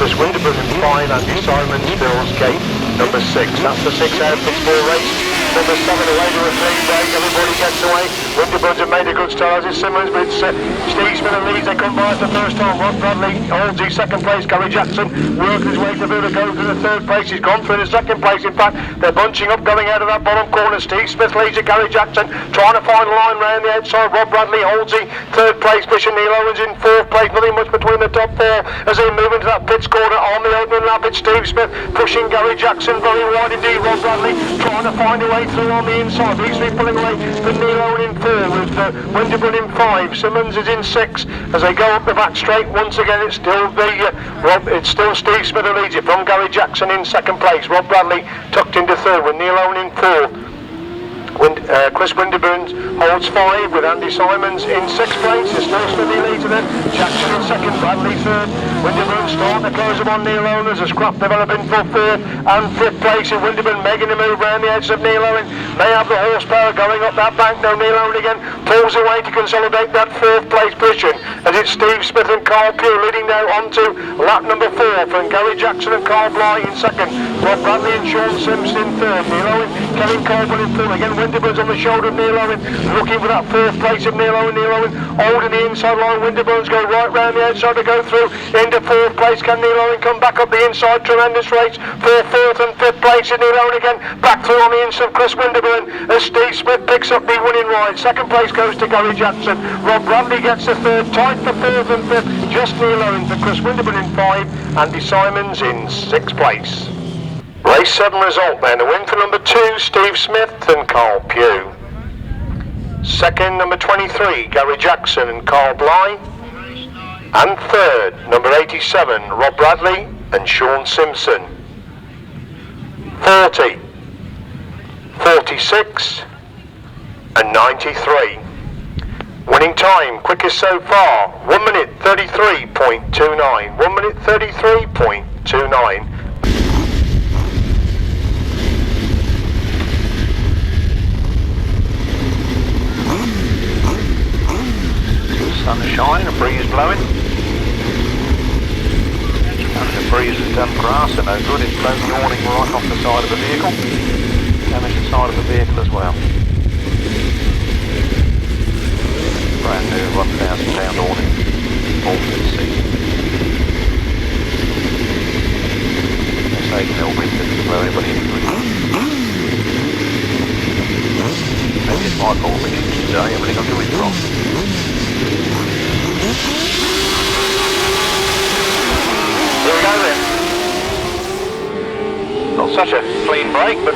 Chris Winterburn in 5, Andy Simons fills gate number 6. That's the 6 outfits for race number 7 away to a clean break. Everybody gets away. Winterburn's have made a good start. As Simmons, but it's Steve Smith and leads. They come by us the first time. Rob Bradley holds his 2nd place. Gary Jackson working his way through the go to the 3rd place. He's gone through the 2nd place. In fact, they're bunching up going out of that bottom corner. Steve Smith leads it. Gary Jackson trying to find a line round the outside. Rob Bradley holds the 3rd place position. Neil Owens in 4th place. Nothing much between the top 4 as they move into that pits corner on the opening lap. It's Steve Smith pushing Gary Jackson very wide indeed. Rob Bradley trying to find a way through on the inside. He's been pulling away from Neil Owen in 4 with Winterburn in 5. Simmons is in 6 as they go up the back straight. Once again, it's still it's still Steve Smith who leads it from Gary Jackson in 2nd place. Rob Bradley tucked into 3rd with Neil Owen in 4. Chris Winterburn holds 5 with Andy Simons in 6th place. It's still Smithy leads then. Jackson in 2nd, Bradley 3rd. Winterburn starting to close them on Neil Owen as a scrap developing for 4th and 5th place in Winterburn, making a move round the edge of Neil Owen. May have the horsepower going up that bank. Now Neil Owen again pulls away to consolidate that 4th place position as it's Steve Smith and Carl Pugh leading now on to lap number 4 from Gary Jackson and Carl Bly in 2nd. Rob Bradley and Sean Sims in 3rd. Neil Owen, Kevin Coleman in 4th. Again Winterburn's on the shoulder of Neil Owen, looking for that 4th place of Neil Owen. Neil Owen holding the inside line. Winterburn's go right round the outside to go through into 4th place. Can Neil Owen come back up the inside? Tremendous race for 4th and 5th place. And Neil Owen again back through on the inside of Chris Winterburn as Steve Smith picks up the winning ride. 2nd place goes to Gary Jackson. Rob Bradley gets the 3rd, tight for 4th and 5th. Just Neil Owen for Chris Winterburn in 5, Andy Simons in 6th place. Race 7 result then. A win for number 2, Steve Smith and Carl Pugh. 2nd, number 23, Gary Jackson and Carl Bly. And 3rd, number 87, Rob Bradley and Sean Simpson. 40, 46 and 93. Winning time, quickest so far, 1 minute 33.29. 1 minute 33.29. Sun shining, a breeze blowing. And the breeze has done grass and no good, it's blown the awning right off the side of the vehicle. Damaged the side of the vehicle as well. Brand new £1,000 awning, all to the sea. It's 8 mil wind to blow everybody into it. Maybe it's my fault we didn't today, everything I'm doing wrong. Here we go then. Not such a clean break, but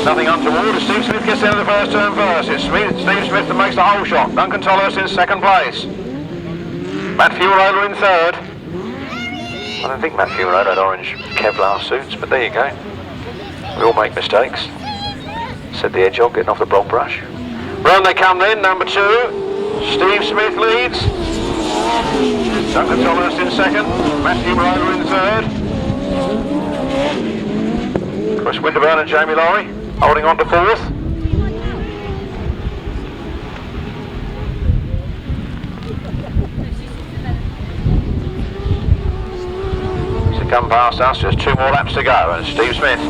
nothing untoward as Steve Smith gets into the first turn first. It's Steve Smith that makes the whole shot. Duncan Tolhurst in 2nd place. Matt Fiorarola in 3rd. I don't think Matt Fiorarola had orange Kevlar suits, but there you go. We all make mistakes. Said the hedgehog getting off the bog brush. Round they come then, number 2. Steve Smith leads. Duncan Tolhurst in 2nd. Matthew Roller in 3rd. Chris Winterburn and Jamie Laurie holding on to 4th. To come past us, just 2 more laps to go, and Steve Smith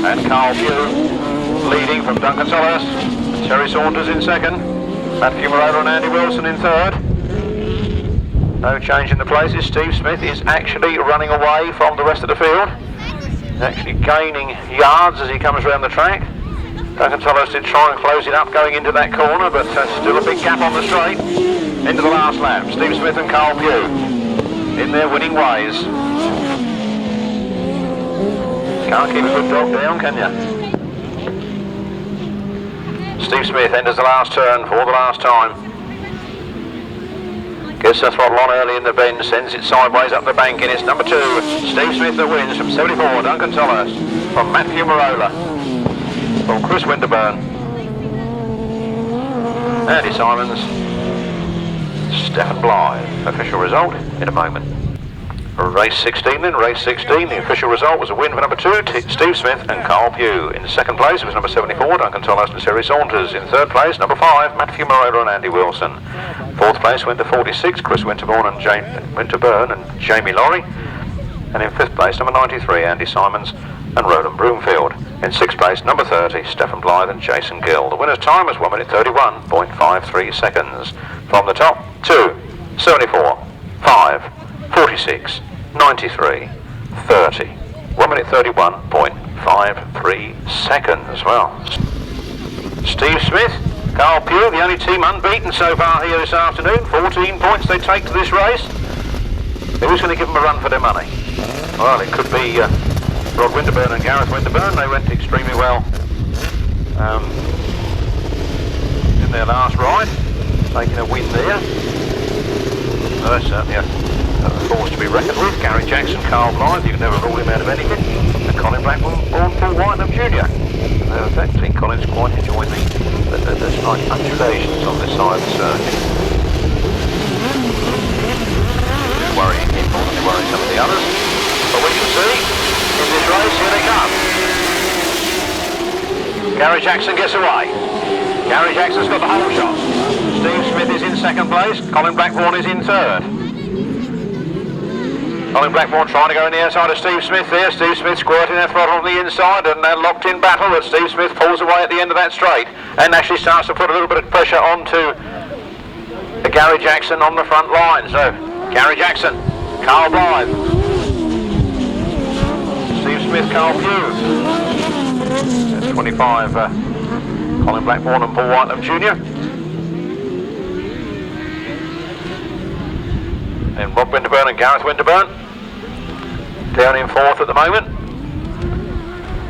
and Carl Pugh leading from Duncan Tolhurst. Terry Saunders in 2nd. Matthew Moroder and Andy Wilson in 3rd. No change in the places. Steve Smith is actually running away from the rest of the field. He's actually gaining yards as he comes around the track. Duncan Tolhurst did try and close it up going into that corner, but still a big gap on the straight. Into the last lap. Steve Smith and Carl Pugh in their winning ways. Can't keep a good dog down, can you? Steve Smith enters the last turn for the last time. Gets the throttle on early in the bend, sends it sideways up the bank, and it's number 2, Steve Smith that wins from 74, Duncan Tolhurst, from Matthew Morola, from Chris Winterburn, Andy Simons, Stephen Blythe. Official result in a moment. Race 16 then, race 16, the official result was a win for number 2, Steve Smith and Carl Pugh. In 2nd place it was number 74, Duncan Tolhurst and Terry Saunders. In 3rd place, number 5, Matthew Moroder and Andy Wilson. 4th place went to 46, Chris Winterburn and Jamie Laurie. And in 5th place, number 93, Andy Simons and Roland Broomfield. In 6th place, number 30, Stephen Blythe and Jason Gill. The winner's time was 1 minute 31.53 seconds. From the top, 2, 74, 5, 46, 93, 30. 1 minute 31.53 seconds. Well, Steve Smith, Carl Pugh, the only team unbeaten so far here this afternoon. 14 points they take to this race. Who's going to give them a run for their money? Well, it could be Rod Winterburn and Gareth Winterburn. They went extremely well in their last ride, taking a win there. That's certainly a force to be reckoned with. Gary Jackson, Carl Blythe, you can never rule him out of anything. And Colin Blackbourn, born Paul Whitelam Jr. In fact, I think Colin's quite enjoying the slight undulations on this side of the circuit. Worrying him more than they worry some of the others. But we can see in this race, here they come. Jackson gets away. Gary Jackson's got the whole shot. Steve Smith is in second place. Colin Blackbourn is in third. Colin Blackbourn trying to go on the outside of Steve Smith there. Steve Smith squirting their throttle on the inside, and they're locked in battle, but Steve Smith pulls away at the end of that straight and actually starts to put a little bit of pressure onto Gary Jackson on the front line. So Gary Jackson, Carl Blythe, Steve Smith, Carl Pugh. That's 25, Colin Blackbourn and Paul Whitelam Jr. And Rob Winterburn and Gareth Winterburn down in fourth at the moment.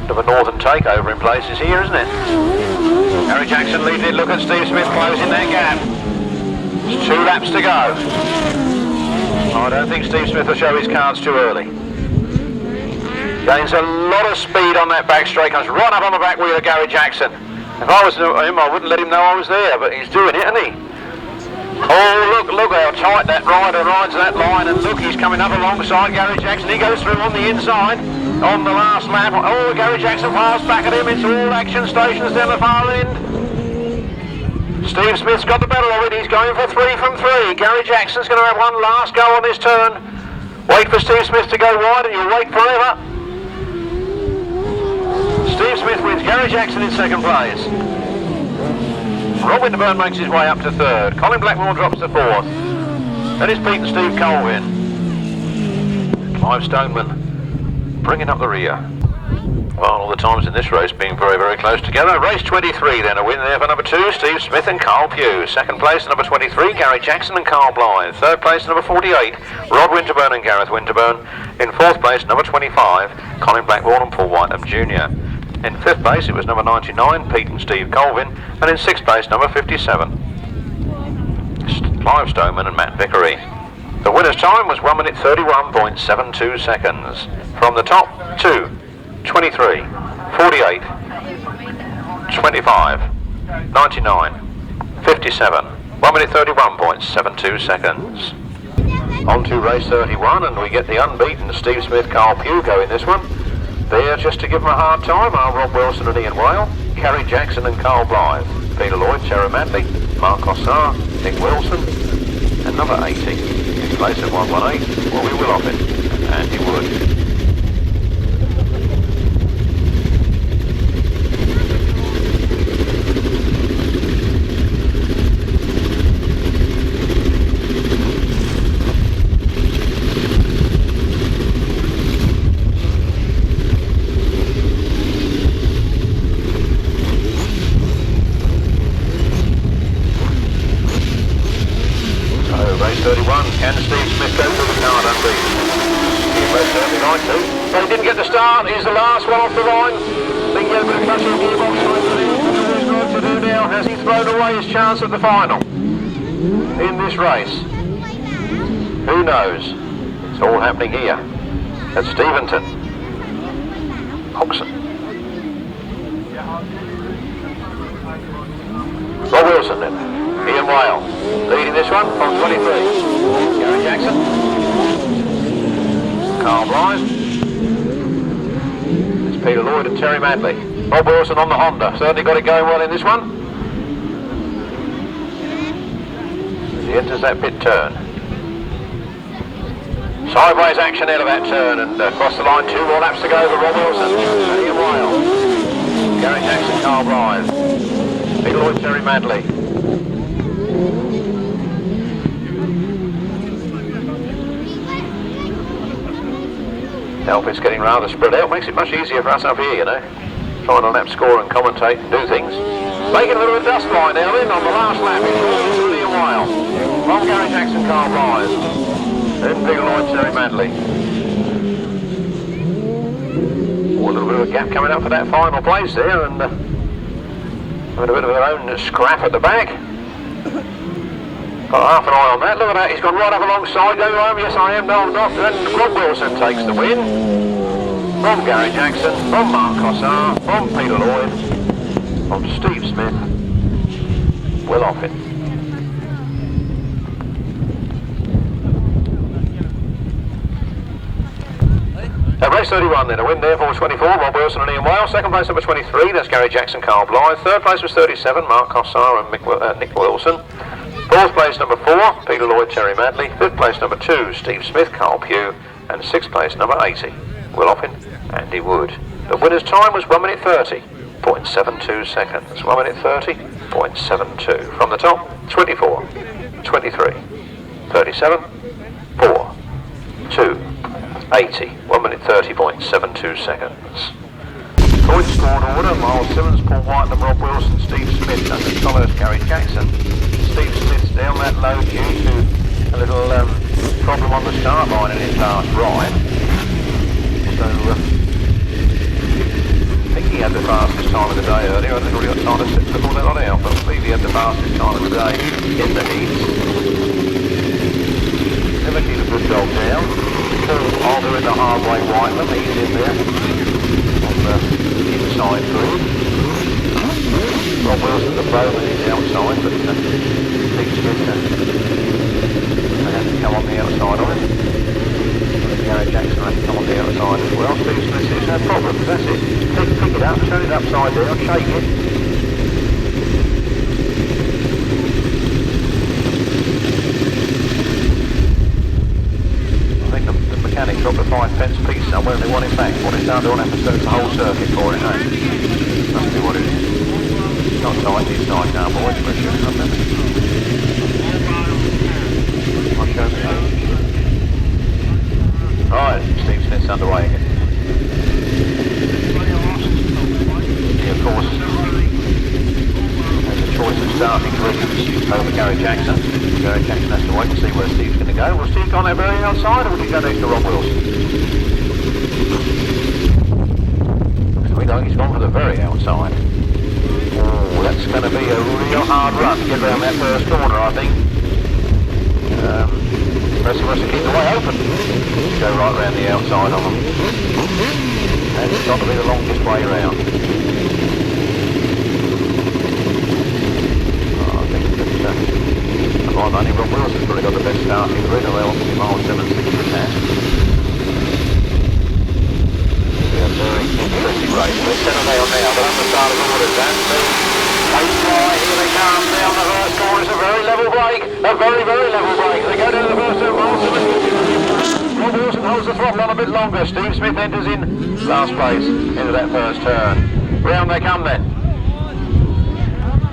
Bit of a northern takeover in places here, isn't it? Gary Jackson leading it. Look at Steve Smith closing that gap. There's 2 laps to go. I don't think Steve Smith will show his cards too early. Gains a lot of speed on that back straight, comes right up on the back wheel of Gary Jackson. If I was him, I wouldn't let him know I was there, but he's doing it, isn't he? Oh, look how tight that rider rides that line, and look, he's coming up alongside Gary Jackson. He goes through on the inside on the last lap. Oh, Gary Jackson fires back at him. It's all action stations down the far end. Steve Smith's got the better of it. He's going for 3 from 3. Gary Jackson's going to have one last go on this turn. Wait for Steve Smith to go wide and you'll wait forever. Steve Smith wins. Gary Jackson in second place. Rob Winterburn makes his way up to third. Colin Blackbourn drops to fourth. Then it's Pete and Steve Colvin. Clive Stoneman bringing up the rear. Well, all the times in this race being very, very close together. Race 23 then, a win there for number 2, Steve Smith and Carl Pugh. Second place, number 23, Gary Jackson and Carl Blythe. Third place, number 48, Rod Winterburn and Gareth Winterburn. In fourth place, number 25, Colin Blackbourn and Paul Whitelam Jr. In fifth place, it was number 99, Pete and Steve Colvin. And in sixth place, number 57, Clive Stoneman and Matt Vickery. The winner's time was 1 minute 31.72 seconds. From the top, 2, 23, 48, 25, 99, 57, 1 minute 31.72 seconds. On to race 31, and we get the unbeaten Steve Smith, Carl Pugh going this one. There, just to give them a hard time, are Rob Wilson and Ian Whale, Gary Jackson and Carl Blythe, Peter Lloyd, Terry Madley, Mark Cossar, Nick Wilson, and number 80, in place of 118, Robbie Willoffin and Andy Wood. Can Steve Smith go through the card unbeaten? He most certainly like to. But he didn't get the start. He's the last one off the line. Think he'll be clutching the gearbox. What he's going to do now? Has he thrown away his chance at the final in this race? Who knows? It's all happening here at Steventon. Oxon. Rob Wilson then. Ian Whale leading this one from 23. Gary Jackson. Carl Blythe. It's Peter Lloyd and Terry Madley. Rob Wilson on the Honda. Certainly got it going well in this one. As he enters that pit turn. Sideways action out of that turn, and across the line, 2 more laps to go for Rob Wilson and Ian Whale. Gary Jackson, Carl Blythe. Peter Lloyd, Terry Madley. It's getting rather spread out, makes it much easier for us up here, you know, trying to lap score and commentate and do things. Making a little bit of dust fly now then on the last lap. It's really a while. From Gary Jackson, Carl Blythe. Then Peter Lloyd, Terry Madley. Oh, a little bit of a gap coming up for that final place there, and having a bit of their own scrap at the back. Got half an eye on that. Look at that. He's gone right up alongside. Going home. Yes, I am. No, I'm not. And Rob Wilson takes the win. From Gary Jackson. From Mark Cossar. From Peter Lloyd. From Steve Smith. Willoffin. Race 31 then, a win there for 24, Rob Wilson and Ian Wales. Second place number 23, that's Gary Jackson, Carl Blythe. Third place was 37, Mark Cossar and Nick Wilson. Fourth place number 4, Peter Lloyd, Terry Madley. Fifth place number 2, Steve Smith, Carl Pugh. And sixth place number 80, Will Oppin, Andy Wood. The winner's time was 1 minute 30.72 seconds. 1 minute 30.72. From the top, 24, 23, 37, 4, 2, 80. 1 minute 30.72 seconds. Points scored order: Myles Simmons, Paul Whitelam, Rob Wilson, Steve Smith, Duncan Tolhurst, Gary Jackson. Steve Smith's down that low due to a little problem on the start line in his last ride. So I think he had the fastest time of the day earlier. I think we got time to look all that lot out, but I believe he had the fastest time of the day in the heats. Never keep a good dog down. Paul Alder in the hard way, Whitelam, he's in there on the inside grid. Rob Wilson, the bowman, is outside, but Steve Smith has to come on the outside of it. Gary Jackson has to come on the outside as well. Steve Smith says no problem, that's it. Pick it up, turn it upside down, shake it. I think the mechanic dropped a 5p piece somewhere and they want it back. What it's done, they want to have to search the whole circuit for it, eh? Must be what it is. Not tight, it's tight now, boys, but sure, not that. I'll show you. Right, Steve Smith's underway again. He, of course, has a choice of starting groups over Gary Jackson. Gary Jackson has to wait and see where Steve's going to go. Will Steve go on that very outside, or will he go next to Rob Wilson? We know he's gone for the very outside. Oh, that's going to be a real hard run to get around that first corner, I think. Rest of us to keep the way open. Go right round the outside of them. That's got to be the longest way round. Oh, I think that only Rob Wilson's probably got the best starting grid, although obviously Myles Simmons thinks he has. A very interesting race. Let's settle down now, but on the start of orders, and the pace fly, here they come down the first corner. It's a very level break, a very, very level break. They go down the first turn, Myles Simmons. Rob Wilson holds the throttle on a bit longer. Steve Smith enters in last place into that first turn. Round they come then.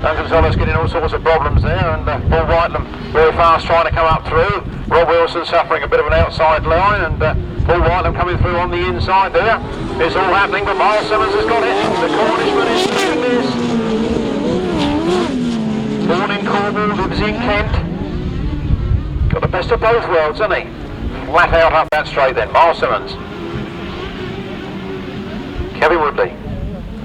Duncan Tolhurst getting all sorts of problems there, and Paul Whitelam very fast trying to come up through. Rob Wilson suffering a bit of an outside line, and Paul Whitelam coming through on the inside there. It's all happening, but Myles Simmons has got it. The Cornishman is doing this. Born in Cornwall, lives in Kent. Got the best of both worlds, hasn't he? Flat out up that straight then, Myles Simmons. Kevin Woodley.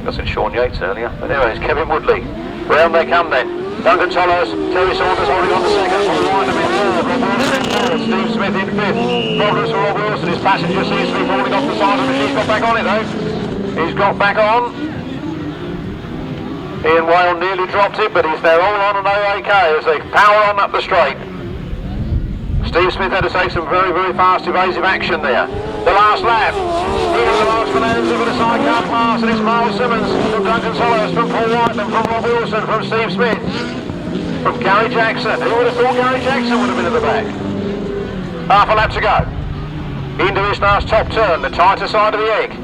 I said Sean Yates earlier, but anyways, Kevin Woodley. Round they come then. Duncan Tolhurst, Terry Saunders holding on to second. Paul Whitelam in third. Rob Wilson in third. Steve Smith in fifth. Problems for Rob Wilson. His passenger seems to be falling off the side of it. He's got back on it though. He's got back on. Ian Whale nearly dropped it, but he's there all on an OK as they power on up the straight. Steve Smith had to take some very, very fast evasive action there. The last lap. Here's the last bonanza for the sidecar class, and it's Myles Simmons from Duncan Tolhurst, from Paul Whitelam, from Rob Wilson, from Steve Smith, from Gary Jackson. Who would have thought Gary Jackson would have been at the back? Half a lap to go. Into this last top turn, the tighter side of the egg.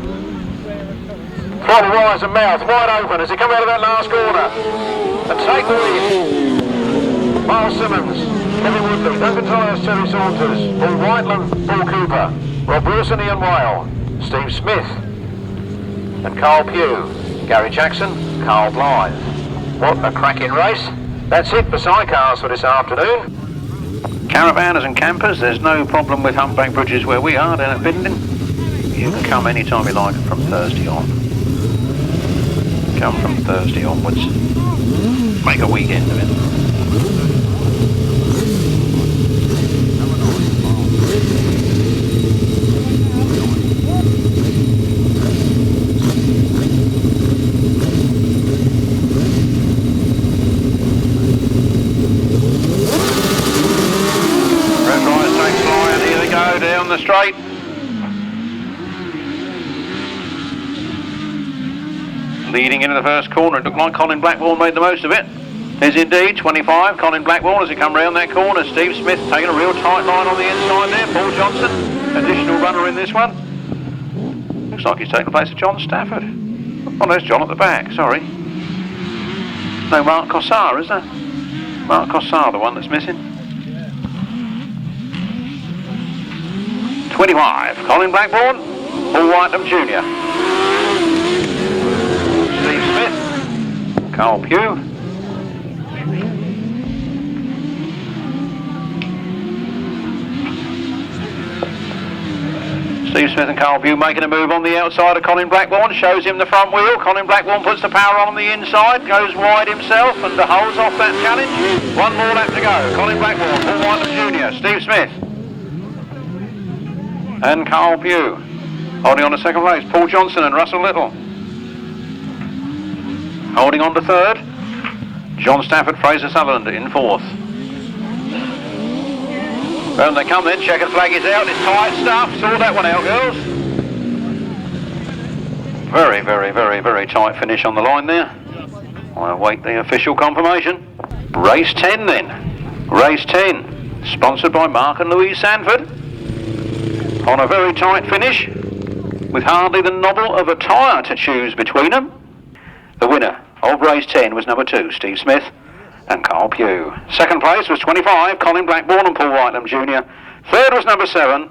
Throttle rise and mouth wide open as they come out of that last corner. And take the lead. Myles Simmons, Kevin Woodley, Duncan Tolhurst, Terry Saunders, Paul Whitelam, Paul Cooper, Rob Wilson, Ian Whale, Steve Smith, and Carl Pugh, Gary Jackson, Carl Blythe. What a cracking race. That's it for sidecars for this afternoon. Caravanners and campers, there's no problem with humpback bridges where we are down at Bindon. You can come any time you like from Thursday on. Come from Thursday onwards. Make a weekend of it. Red lights take flying, here they go down the straight. leading into the first corner. It looked like Colin Blackbourn made the most of it. Is indeed 25, Colin Blackbourn as he come round that corner. Steve Smith taking a real tight line on the inside there. Paul Johnson, additional runner in this one. Looks like he's taking the place of John Stafford. Oh, there's John at the back, sorry. No, Mark Cossar, is there? Mark Cossar, the one that's missing. 25, Colin Blackbourn, Paul Whitelam Jr. Steve Smith, Carl Pugh. Steve Smith and Carl Pugh making a move on the outside of Colin Blackbourn, shows him the front wheel. Colin Blackbourn puts the power on the inside, goes wide himself and holds off that challenge. One more lap to go. Colin Blackbourn, Paul Whitelam Jr., Steve Smith and Carl Pugh. Holding on to second place, Paul Johnson and Russell Little. Holding on to third, John Stafford, Fraser Sutherland in fourth. Round they come then, checkered flag is out, it's tight stuff, sort that one out girls. Very, very, very, very tight finish on the line there. I'll await the official confirmation. Race 10 then, race 10, sponsored by Mark and Louise Sanford. On a very tight finish, with hardly the nobble of a tyre to choose between them. The winner of race 10 was number 2, Steve Smith and Carl Pugh. Second place was 25, Colin Blackbourn and Paul Whitelam Jr. Third was number 7,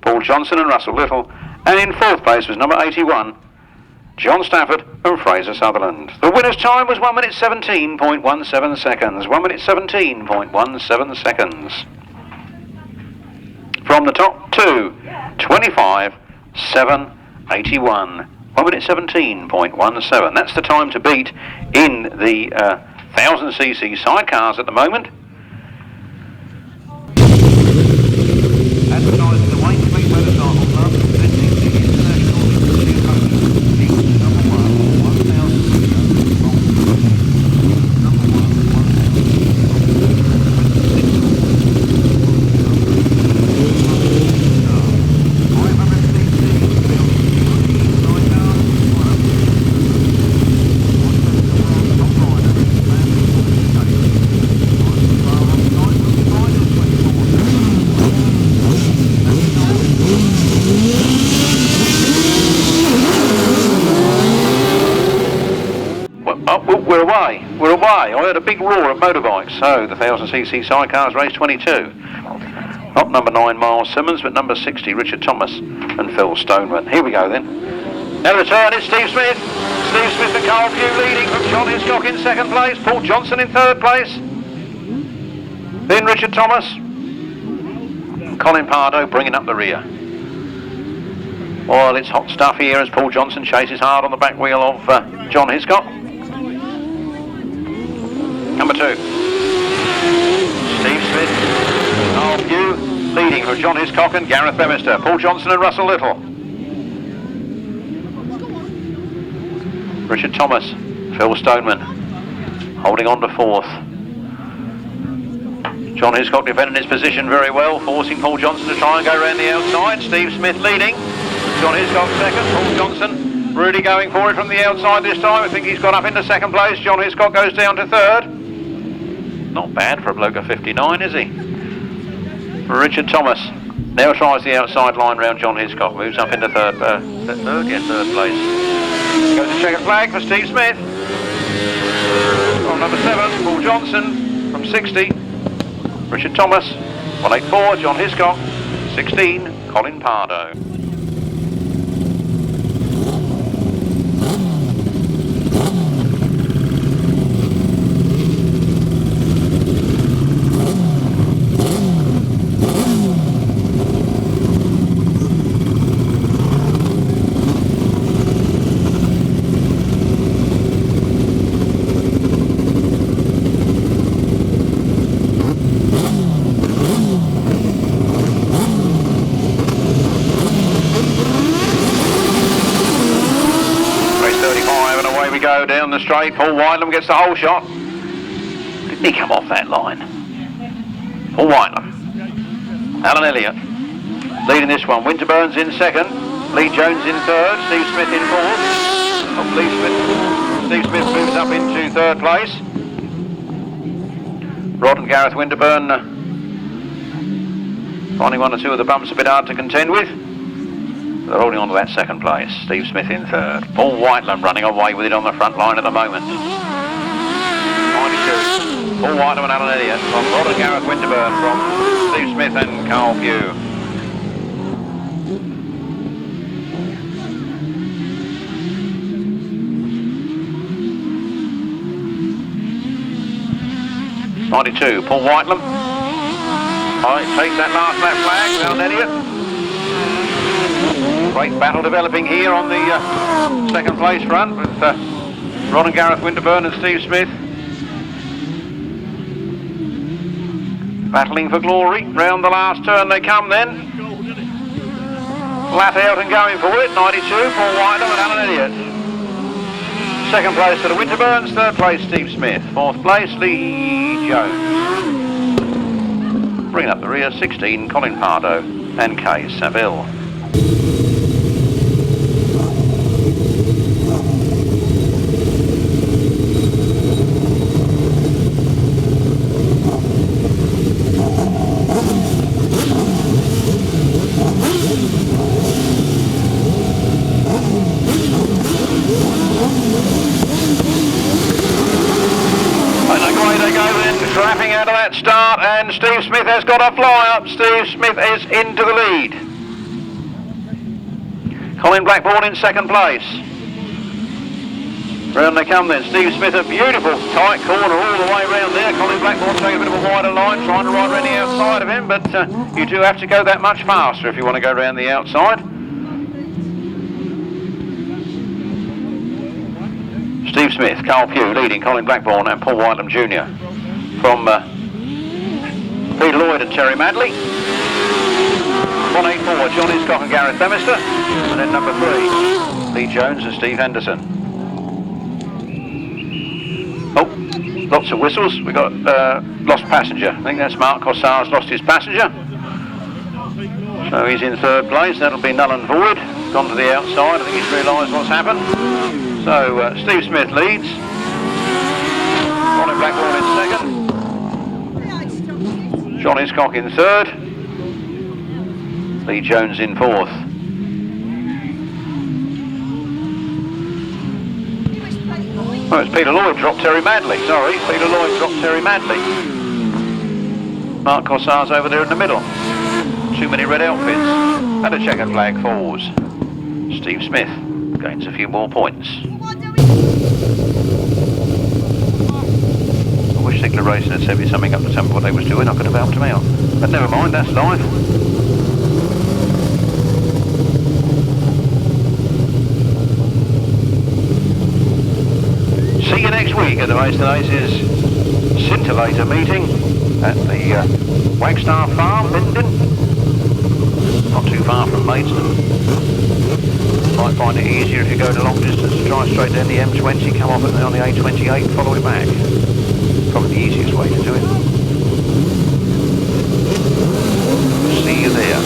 Paul Johnson and Russell Little. And in fourth place was number 81, John Stafford and Fraser Sutherland. The winner's time was 1 minute 17.17 seconds. 1 minute 17.17 seconds. From the top two, 25, 7, 81. 1 minute 17.17. That's the time to beat in the 1000cc sidecars at the moment. Advertising the Wayne Street Motorcycle Club, presenting the International Floodlit coach. Number 1, 1,000 number 1, We're away. I heard a big roar of motorbikes. So the 1000cc sidecars race 22. Not number 9 Myles Simmons, but number 60 Richard Thomas and Phil Stoneman. Here we go then. Now the turn is Steve Smith. Steve Smith and Carl Pugh leading from John Hiscock in second place. Paul Johnson in third place. Then Richard Thomas. And Colin Pardo bringing up the rear. Well, it's hot stuff here as Paul Johnson chases hard on the back wheel of John Hiscock. Number 2, Steve Smith, Carl Pugh, leading from John Hiscock and Gareth Bemister, Paul Johnson and Russell Little. Richard Thomas, Phil Stoneman, holding on to fourth. John Hiscock defending his position very well, forcing Paul Johnson to try and go around the outside. Steve Smith leading, John Hiscock second, Paul Johnson really going for it from the outside this time. I think he's got up into second place. John Hiscock goes down to third. Not bad for a bloke of 59, is he? Richard Thomas now tries the outside line round John Hiscock, moves up into third place. Goes to checkered flag for Steve Smith. On number 7, Paul Johnson from 60. Richard Thomas, 184, John Hiscock, 16, Colin Pardo. Down the straight, Paul Whitelam gets the whole shot. Didn't he come off that line? Paul Whitelam. Alan Elliott leading this one. Winterburn's in second. Lee Jones in third. Steve Smith in fourth. Steve Smith moves up into third place. Rod and Gareth Winterburn finding one or two of the bumps a bit hard to contend with. They're holding on to that second place. Steve Smith in third. Paul Whitelam running away with it on the front line at the moment. 92. Paul Whitelam and Alan Elliott from Rod and Gareth Winterburn from Steve Smith and Carl Pugh. '92, Paul Whitelam. Takes that last lap flag, Alan Elliott. Great battle developing here on the second place front with Rod and Gareth Winterburn and Steve Smith battling for glory. Round the last turn they come then. Flat out and going for it. 92, Paul Whitelam and Alan Elliott. Second place for the Winterburns, third place Steve Smith, fourth place Lee Jones. Bringing up the rear, 16 Colin Pardo and Kay Saville. Trapping out of that start, and Steve Smith has got a fly up. Steve Smith is into the lead. Colin Blackbourn in second place. Round they come then. Steve Smith, a beautiful tight corner all the way round there. Colin Blackbourn taking a bit of a wider line, trying to ride around the outside of him, but you do have to go that much faster if you want to go round the outside. Steve Smith, Carl Pugh leading Colin Blackbourn and Paul Whitelam Jr. From Peter Lloyd and Terry Madley. 184, John Hiscock and Gareth Themister. And then number 3, Lee Jones and Steve Henderson. Oh, lots of whistles. We've got lost passenger. I think that's Mark Cossars lost his passenger. So he's in third place. That'll be null and void. Gone to the outside. I think he's realised what's happened. So Steve Smith leads. Colin Blackbourn in second. John Hiscock in third. Lee Jones in fourth. Oh, it's Peter Lloyd dropped Terry Madley. Sorry, Peter Lloyd dropped Terry Madley. Mark Cossars over there in the middle. Too many red outfits. And a checkered flag falls. Steve Smith gains a few more points. I wish Sigler Racing had sent me something up to tell me what they was doing. I could have helped them out. But never mind, that's life. See you next week at the Myles Aces Scintillator meeting at the Wagstaff Farm, Minden. Not too far from Maidstone. Might find it easier if you go the long distance to try straight down the M20, come off on the A28 and follow it back. Probably the easiest way to do it. See you there.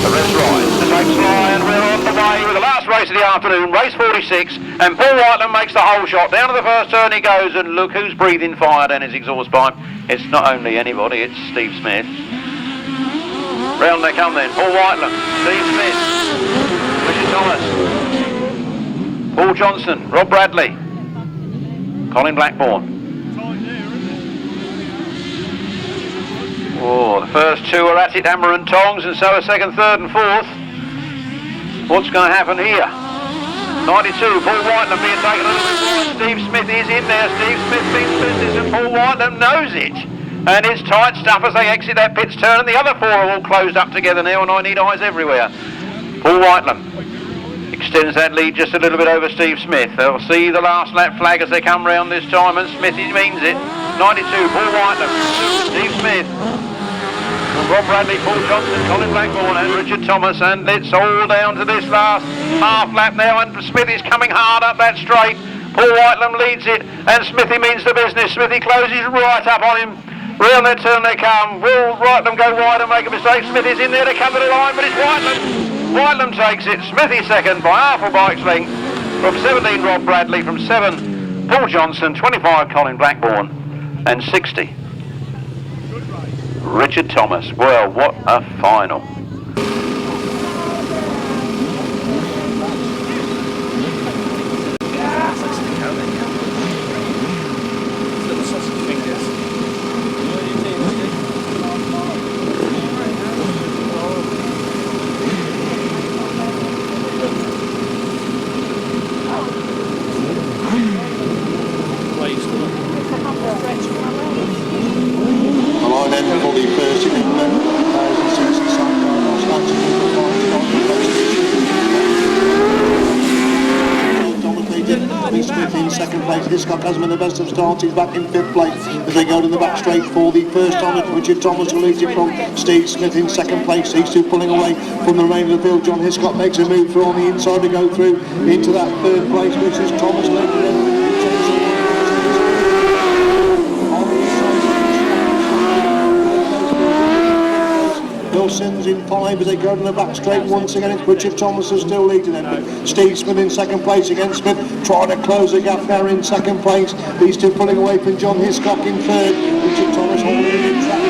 The rest rise, the takes fly, and we're on the way with the last race of the afternoon, race 46, and Paul Whitelam makes the whole shot. Down to the first turn he goes, and look who's breathing fire down his exhaust pipe. It's not only anybody, it's Steve Smith. Round they come then, Paul Whitelam, Steve Smith, Richard Thomas, Paul Johnson, Rob Bradley, Colin Blackbourn. Oh, the first two are at it, hammer and tongs, and so are second, third and fourth. What's going to happen here? 92, Paul Whitelam being taken a little bit more. Steve Smith is in there. Steve Smith means business, and Paul Whitelam knows it. And it's tight stuff as they exit that pit's turn, and the other four are all closed up together now, and I need eyes everywhere. Paul Whitelam extends that lead just a little bit over Steve Smith. They'll see the last lap flag as they come round this time, and Smithy means it. 92, Paul Whitelam, Steve Smith, Rob Bradley, Paul Johnson, Colin Blackbourn and Richard Thomas, and it's all down to this last half lap now, and Smithy's coming hard up that straight. Paul Whitelam leads it, and Smithy means the business. Smithy closes right up on him. Round that turn they come. Will Whitelam go wide and make a mistake? Smithy's in there to cover the line, but it's Whitelam. Whitelam takes it. Smithy second by half a bike's length. From 17, Rob Bradley. From 7, Paul Johnson. 25, Colin Blackbourn. And 60, Richard Thomas. Well, what a final. Hiscock has been the best of starts. He's back in 5th place as they go to the back straight for the first time. Richard Thomas will lead it from Steve Smith in 2nd place. These two pulling away from the remainder of the field. John Hiscock makes a move through on the inside to go through into that 3rd place, which is Thomas leading. Sims in 5 as they go to the back straight. Once again, it's Richard Thomas who's still leading them. But Steve Smith in 2nd place again. Smith trying to close the gap there in 2nd place. These two pulling away from John Hiscock in 3rd. Richard Thomas holding it in track.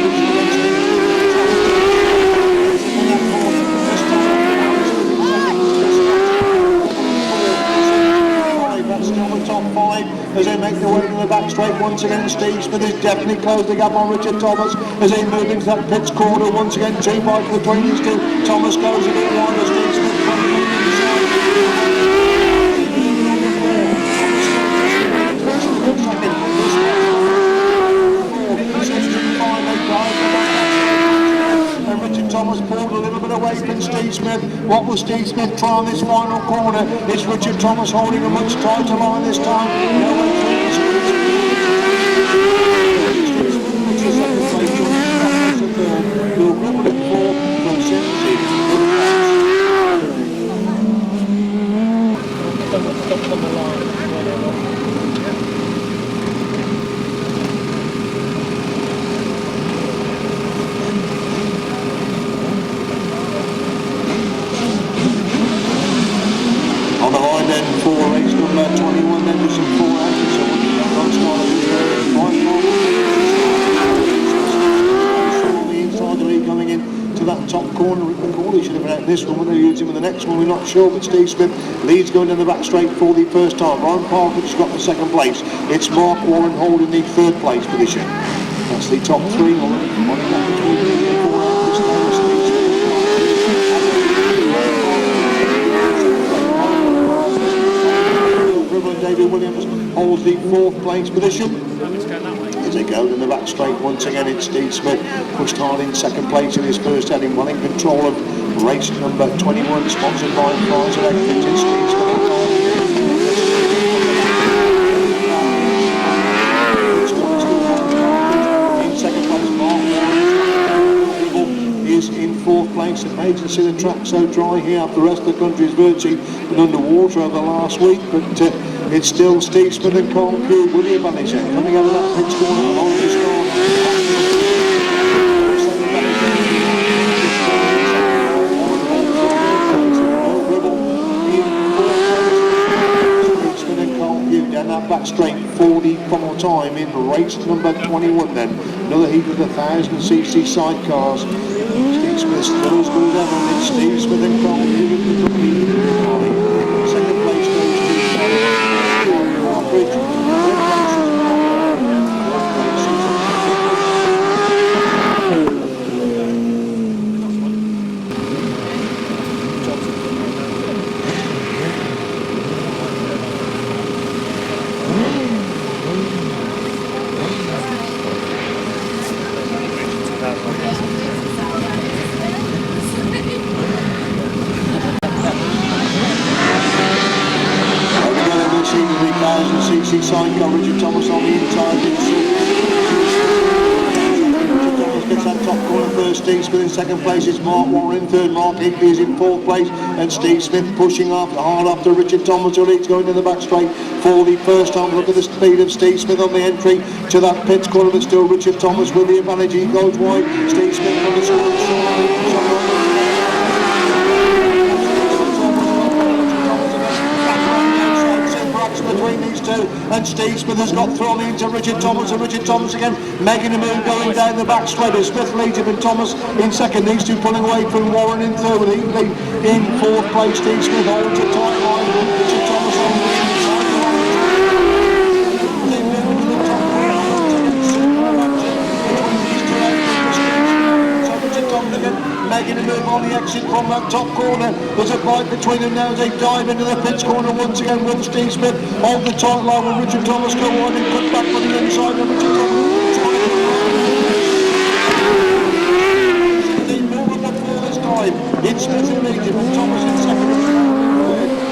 As they make their way to the back straight once again. Steve Smith has definitely closed the gap on Richard Thomas as they move into that pit's corner once again. 2 wide between these two. Thomas goes a bit wide as Steve Smith and Richard Thomas pulled a little bit away from Steve Smith. What will Steve Smith try on this final corner? It's Richard Thomas holding a much tighter line this time. This one, when they use him in the next one, we're not sure, but Steve Smith leads going down the back straight for the first time. Ryan Parker's got the 2nd place. It's Mark Warren holding the 3rd place position. That's the top 3 David Williams holds the 4th place position. As they go to the back straight once again, it's Steve Smith pushed hard in 2nd place in his first heading, well in control of race number 21, sponsored by Fries Electric. Steve Smith in 2nd place. Mark is in 4th place. Amazing to see the track so dry here. The rest of the country has virtually been underwater over the last week, but it's still Steve Smith and Carl Pugh, William Manager, coming out of that pitch corner along the start. Steve Smith and Carl Pugh down that back straight for the final time in race number 21 then. Another heat of the 1000cc sidecars. Steve Smith still as good as ever. It's Steve Smith and Carl Pugh in the lead. 2nd place goes to Bridge. Sidecar, Richard Thomas on the inside. Richard Thomas gets that top corner first. Steve Smith in 2nd place. It's Mark Warren in 3rd. Mark Higby is in 4th place. And Steve Smith pushing hard after Richard Thomas, who leads going to the back straight for the first time. Look at the speed of Steve Smith on the entry to that pits corner, but still Richard Thomas with the advantage. He goes wide. Steve Smith on the score. and Steve Smith has got thrown into Richard Thomas, and Richard Thomas again making a move going down the back straight. Smith leads him and Thomas in second. These two pulling away from Warren in third, with Eagley in fourth place. Steve Smith holds a tight line. Richard Thomas on the inside. Making a move on the exit from that top corner. There's a fight between them now as they dive into the pits corner once again. Will Steve Smith on the tight line with Richard Thomas go on and cut back from the inside of Richard Thomas. More than before this time. It's Smith in lead and Thomas in second.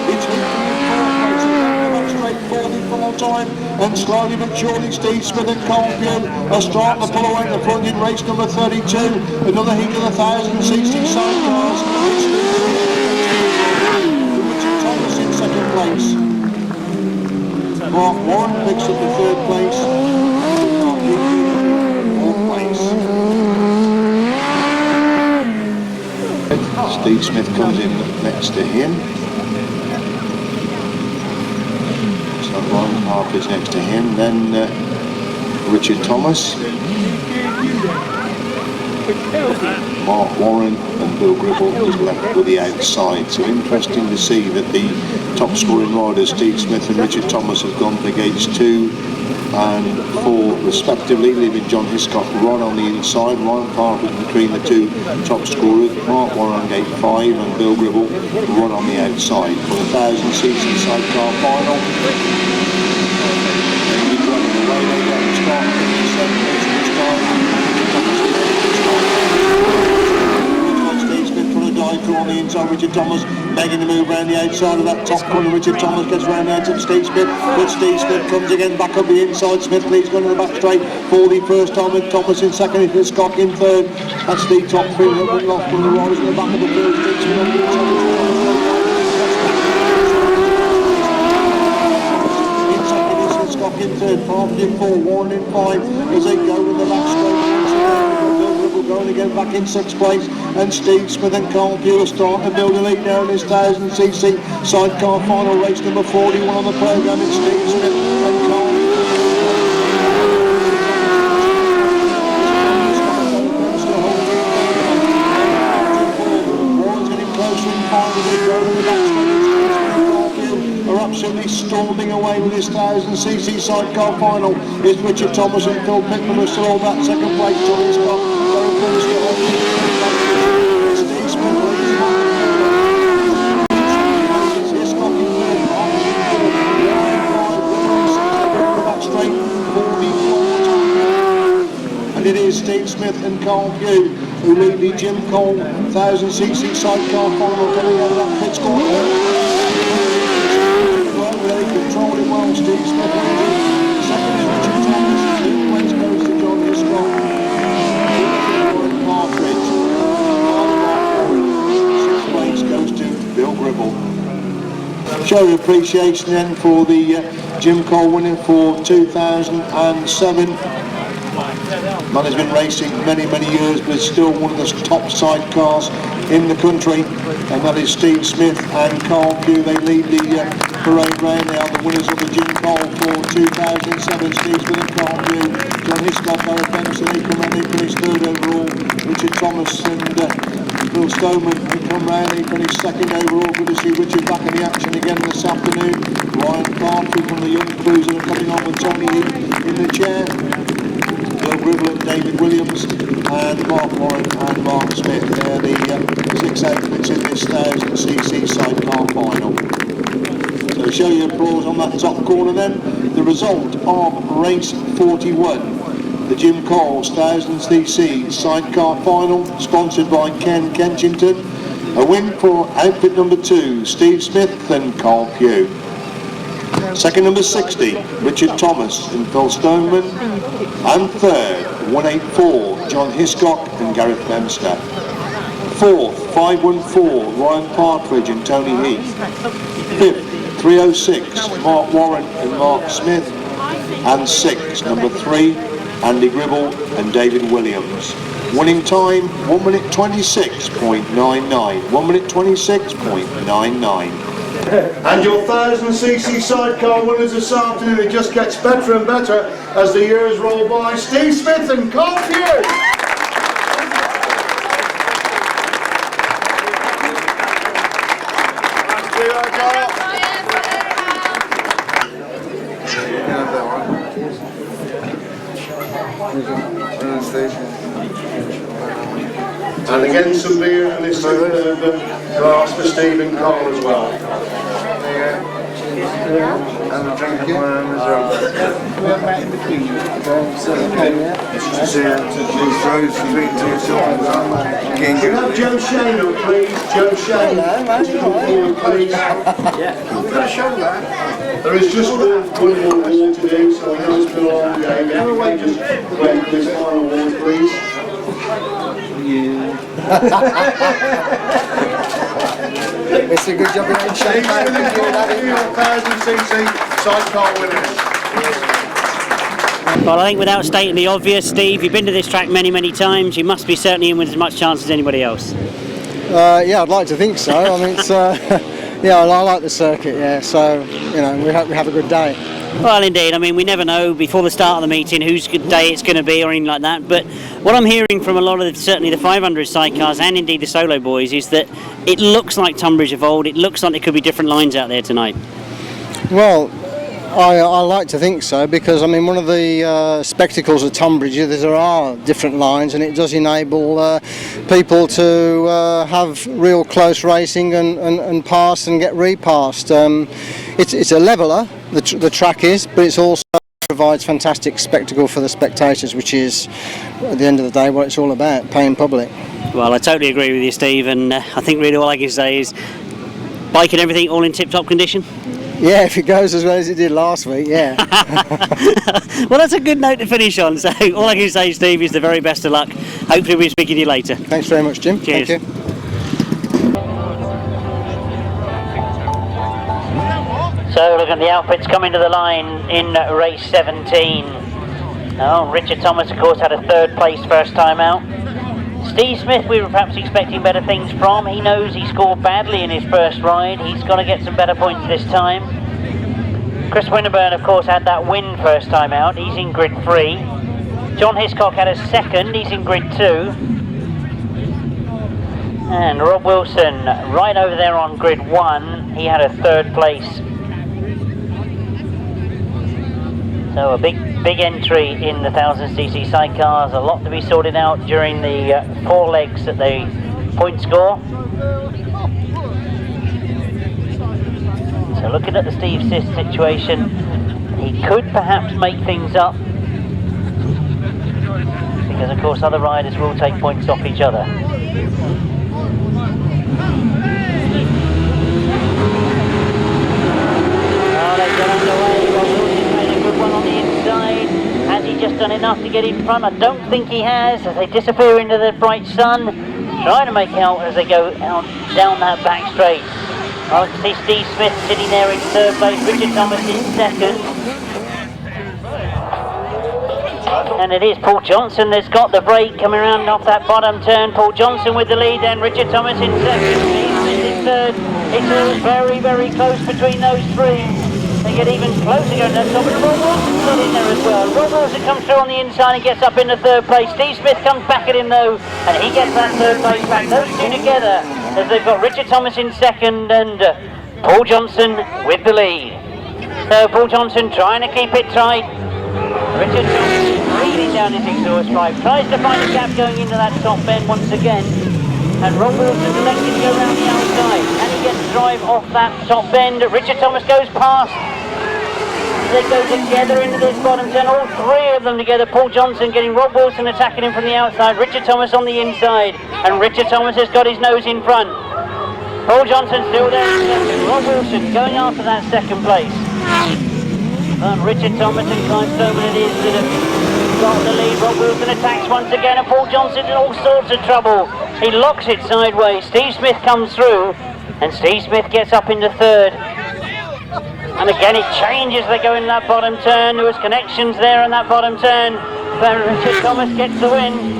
It's Hinckley in fourth place. Back straight for the full time, and slowly but surely Steve Smith and Carl Pugh are starting to pull away in the front in race number 32. Another heat of the 1000cc sidecars. Richard Thomas in second place. Mark Warren picks up the third place. Fourth place. Steve Smith comes in next to him. Ryan Parker's next to him, then Richard Thomas, Mark Warren and Bill Gribble is left with the outside. So interesting to see that the top scoring riders Steve Smith and Richard Thomas have gone for gates 2 and 4 respectively, leaving John Hiscock right on the inside. Ryan Parker between the two top scorers, Mark Warren on gate 5 and Bill Gribble right on the outside for the 1000cc sidecar final. On the inside, Richard Thomas making the move around the outside of that top corner. Richard Thomas gets round the outside of Steve Smith, but Steve Smith comes again back up the inside. Smith leads going to the back straight for the first time, with Thomas in second, Hiscock in third. That's the top three that went off from the riders in the back of the first. In second is Hiscock in third, Parker in 4, Warren in 5 as they go with the back straight. Going again back in 6th place, and Steve Smith and Carl Pugh are starting to build a lead now in this 1000cc sidecar final race number 41 on the programme. It's Steve Smith and Carl Warren's getting closer in 5 as they go to the back straight. Are absolutely storming away with this 1000cc sidecar final. Is Richard Thomas and Phil Pittman are still on that second place. Johnny Scott and it is Steve Smith and Carl Pugh who lead the Jim Cole 1000cc sidecar final coming out of that pits corner. They controlled it well. Steve Smith leading. Second is Richard Thomas. Third place goes to John Hiscock. Sixth place goes to Bill Gribble. Show of appreciation then for the Jim Cole winner for 2007. Man has been racing many years, but is still one of the top sidecars in the country, and that is Steve Smith and Carl Pugh. They lead the parade round. They are the winners of the Jim Cole for 2007. Steve Smith and Carl Pugh. John Hiscock, Eric Benson, they come round, they finished third overall. Richard Thomas and Bill Stoneman, they come round, they finished second overall. Good to see Richard back in the action again this afternoon. Ryan Parker from the young crews that are coming on with Tony in the chair. Bill Gribble and David Williams and Mark Warren and Mark Smith. They're the 6 outfits in this 1000cc sidecar final. So show your applause on that top corner then. The result of race 41, the Jim Cole 1000cc sidecar final, sponsored by Ken Kenchington. A win for outfit number 2, Steve Smith and Carl Pugh. Second number 60, Richard Thomas and Phil Stoneman. And third, 184, John Hiscock and Gareth Bemster. Fourth, 514, Ryan Partridge and Tony Heath. Fifth, 306, Mark Warren and Mark Smith. And sixth, number 3, Andy Gribble and David Williams. Winning time, 1 minute 26.99. 1 minute 26.99. And your 1000cc sidecar winners this afternoon, it just gets better and better as the years roll by. Steve Smith and Carl Pugh. And again some beer and this glass for Steve and Carl as well. And a drink of wine as well. We're back in between you. Just these roads between two songs. Can you have Joe Shane up, please? Joe Shane. Come forward, please. There is just one more award to do, so I know it's been a long day. Everyone just wait for this final award, please. It's a good job in champagne. 1000cc sidecar winners. Well, I think without stating the obvious, Steve, you've been to this track many, many times. You must be certainly in with as much chance as anybody else. Yeah, I'd like to think so. I mean, it's yeah, I like the circuit. Yeah, so you know, we hope we have a good day. Well, indeed. I mean, we never know before the start of the meeting whose good day it's going to be or anything like that. But what I'm hearing from a lot of certainly the 500 sidecars and indeed the solo boys is that it looks like Tunbridge of old. It looks like there could be different lines out there tonight. Well, I like to think so, because I mean, one of the spectacles of Tunbridge is there are different lines, and it does enable people to have real close racing and pass and get repassed. It's a leveller, the track is, but it's also provides fantastic spectacle for the spectators, which is at the end of the day what it's all about, paying public. Well, I totally agree with you, Steve, and I think really all I can say is bike and everything all in tip-top condition. Yeah, if it goes as well as it did last week, yeah. Well, that's a good note to finish on. So all I can say, Steve, is the very best of luck. Hopefully we'll speak to you later. Thanks very much, Jim. Cheers. Thank you. So look at the outfits coming to the line in race 17. Oh, Richard Thomas, of course, had a third place first time out. Steve Smith, we were perhaps expecting better things from. He knows he scored badly in his first ride. He's got to get some better points this time. Chris Winterburn, of course, had that win first time out. He's in grid 3. John Hiscock had a second. He's in grid 2. And Rob Wilson, right over there on grid 1. He had a third place. So a big entry in the 1000cc sidecars, a lot to be sorted out during the 4 legs at the point score. So looking at the Steve Smith situation, he could perhaps make things up, because of course other riders will take points off each other. Oh, they've got underway. One on the inside. Has he just done enough to get in front? I don't think he has, as they disappear into the bright sun, trying to make out as they go out down that back straight. I can see Steve Smith sitting there in third place, Richard Thomas in second. And it is Paul Johnson that's got the break coming around off that bottom turn. Paul Johnson with the lead, then Richard Thomas in second, Steve Smith in third. It's all very, very close between those three. They get even closer going to the top, and Rob Wilson's got in there as well. Rob Wilson comes through on the inside and gets up into third place. Steve Smith comes back at him though, and he gets that third place back. Those two together, as they've got Richard Thomas in second and Paul Johnson with the lead. So Paul Johnson trying to keep it tight. Richard Thomas breathing down his exhaust pipe, tries to find a gap going into that top bend once again. And Rob Wilson elected to go around the outside, and he gets to drive off that top bend. Richard Thomas goes past. They go together into this bottom turn, all three of them together. Paul Johnson getting Rob Wilson attacking him from the outside, Richard Thomas on the inside, and Richard Thomas has got his nose in front. Paul Johnson still there in second. Rob Wilson going after that second place. Richard Thomas and Clive Stoneman it is that have got the lead. Rob Wilson attacks once again, and Paul Johnson in all sorts of trouble. He locks it sideways. Steve Smith comes through, and Steve Smith gets up into third. And again it changes, they go in that bottom turn. There was connections there in that bottom turn, but Richard Thomas gets the win.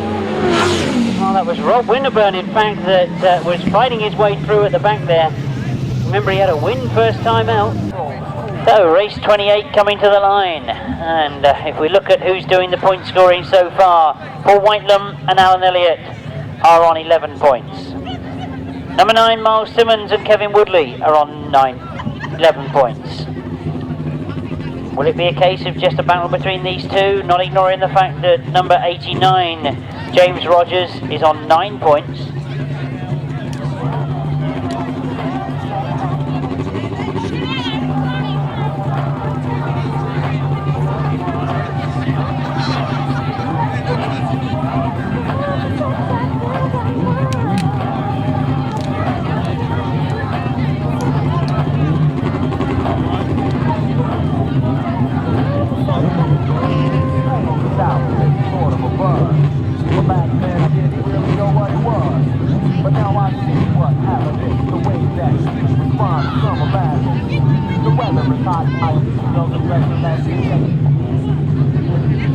Well, that was Rob Winterburn in fact that was fighting his way through at the back there. Remember, he had a win first time out. So race 28 coming to the line, and if we look at who's doing the point scoring so far, Paul Whitelam and Alan Elliott are on 11 points. Number 9, Myles Simmons and Kevin Woodley are on 11 points. Will it be a case of just a battle between these two, not ignoring the fact that number 89, James Rogers, is on 9 points?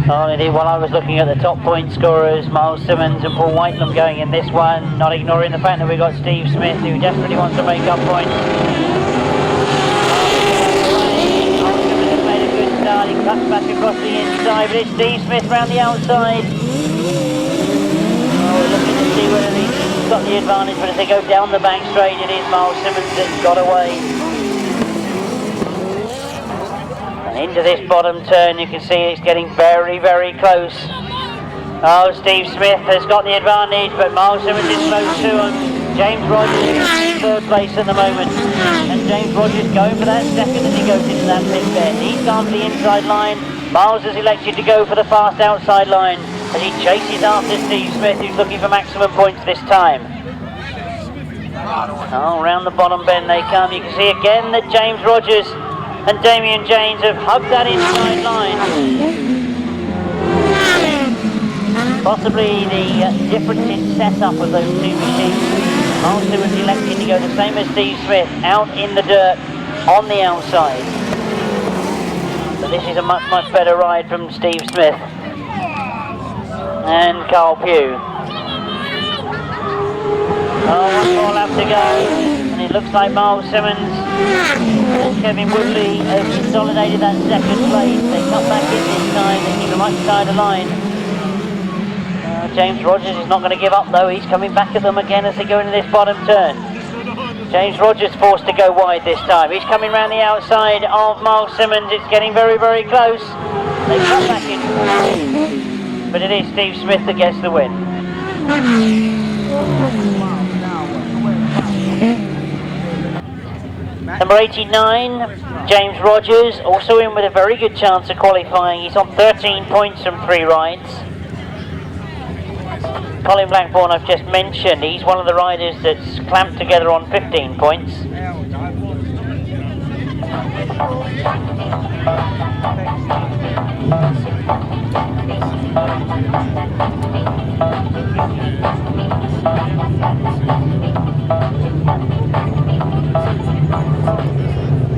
Oh, indeed, while I was looking at the top point scorers, Myles Simmons and Paul Whitelam going in this one, not ignoring the fact that we've got Steve Smith, who desperately wants to make up points. Myles Simmons has made a good start, he cuts back across the inside, but it's Steve Smith round the outside. Oh, we're looking to see whether he's got the advantage, but as they go down the back straight, it is Myles Simmons that's got away. Into this bottom turn, you can see it's getting very, very close. Oh, Steve Smith has got the advantage, but Myles Simmons is close to him. James Rogers is in third place at the moment, and James Rogers going for that second as he goes into that pit bend. He's gone for the inside line. Myles has elected to go for the fast outside line as he chases after Steve Smith, who's looking for maximum points this time. Oh, round the bottom bend they come. You can see again that James Rogers and Damien James have hugged that inside line. Possibly the difference in setup of those two machines. Myles Simmons electing to go the same as Steve Smith, out in the dirt on the outside. So this is a much, much better ride from Steve Smith and Carl Pugh. Oh, one more lap to go, and it looks like Myles Simmons and Kevin Woodley have consolidated that second place. They cut back in this time, they keep a much tighter line. James Rogers is not going to give up though, he's coming back at them again as they go into this bottom turn. James Rogers forced to go wide this time. He's coming round the outside of Myles Simmons, it's getting very, very close. They cut back in, but it is Steve Smith that gets the win. Number 89, James Rogers, also in with a very good chance of qualifying. He's on 13 points from 3 rides. Colin Blackbourn, I've just mentioned, he's one of the riders that's clamped together on 15 points.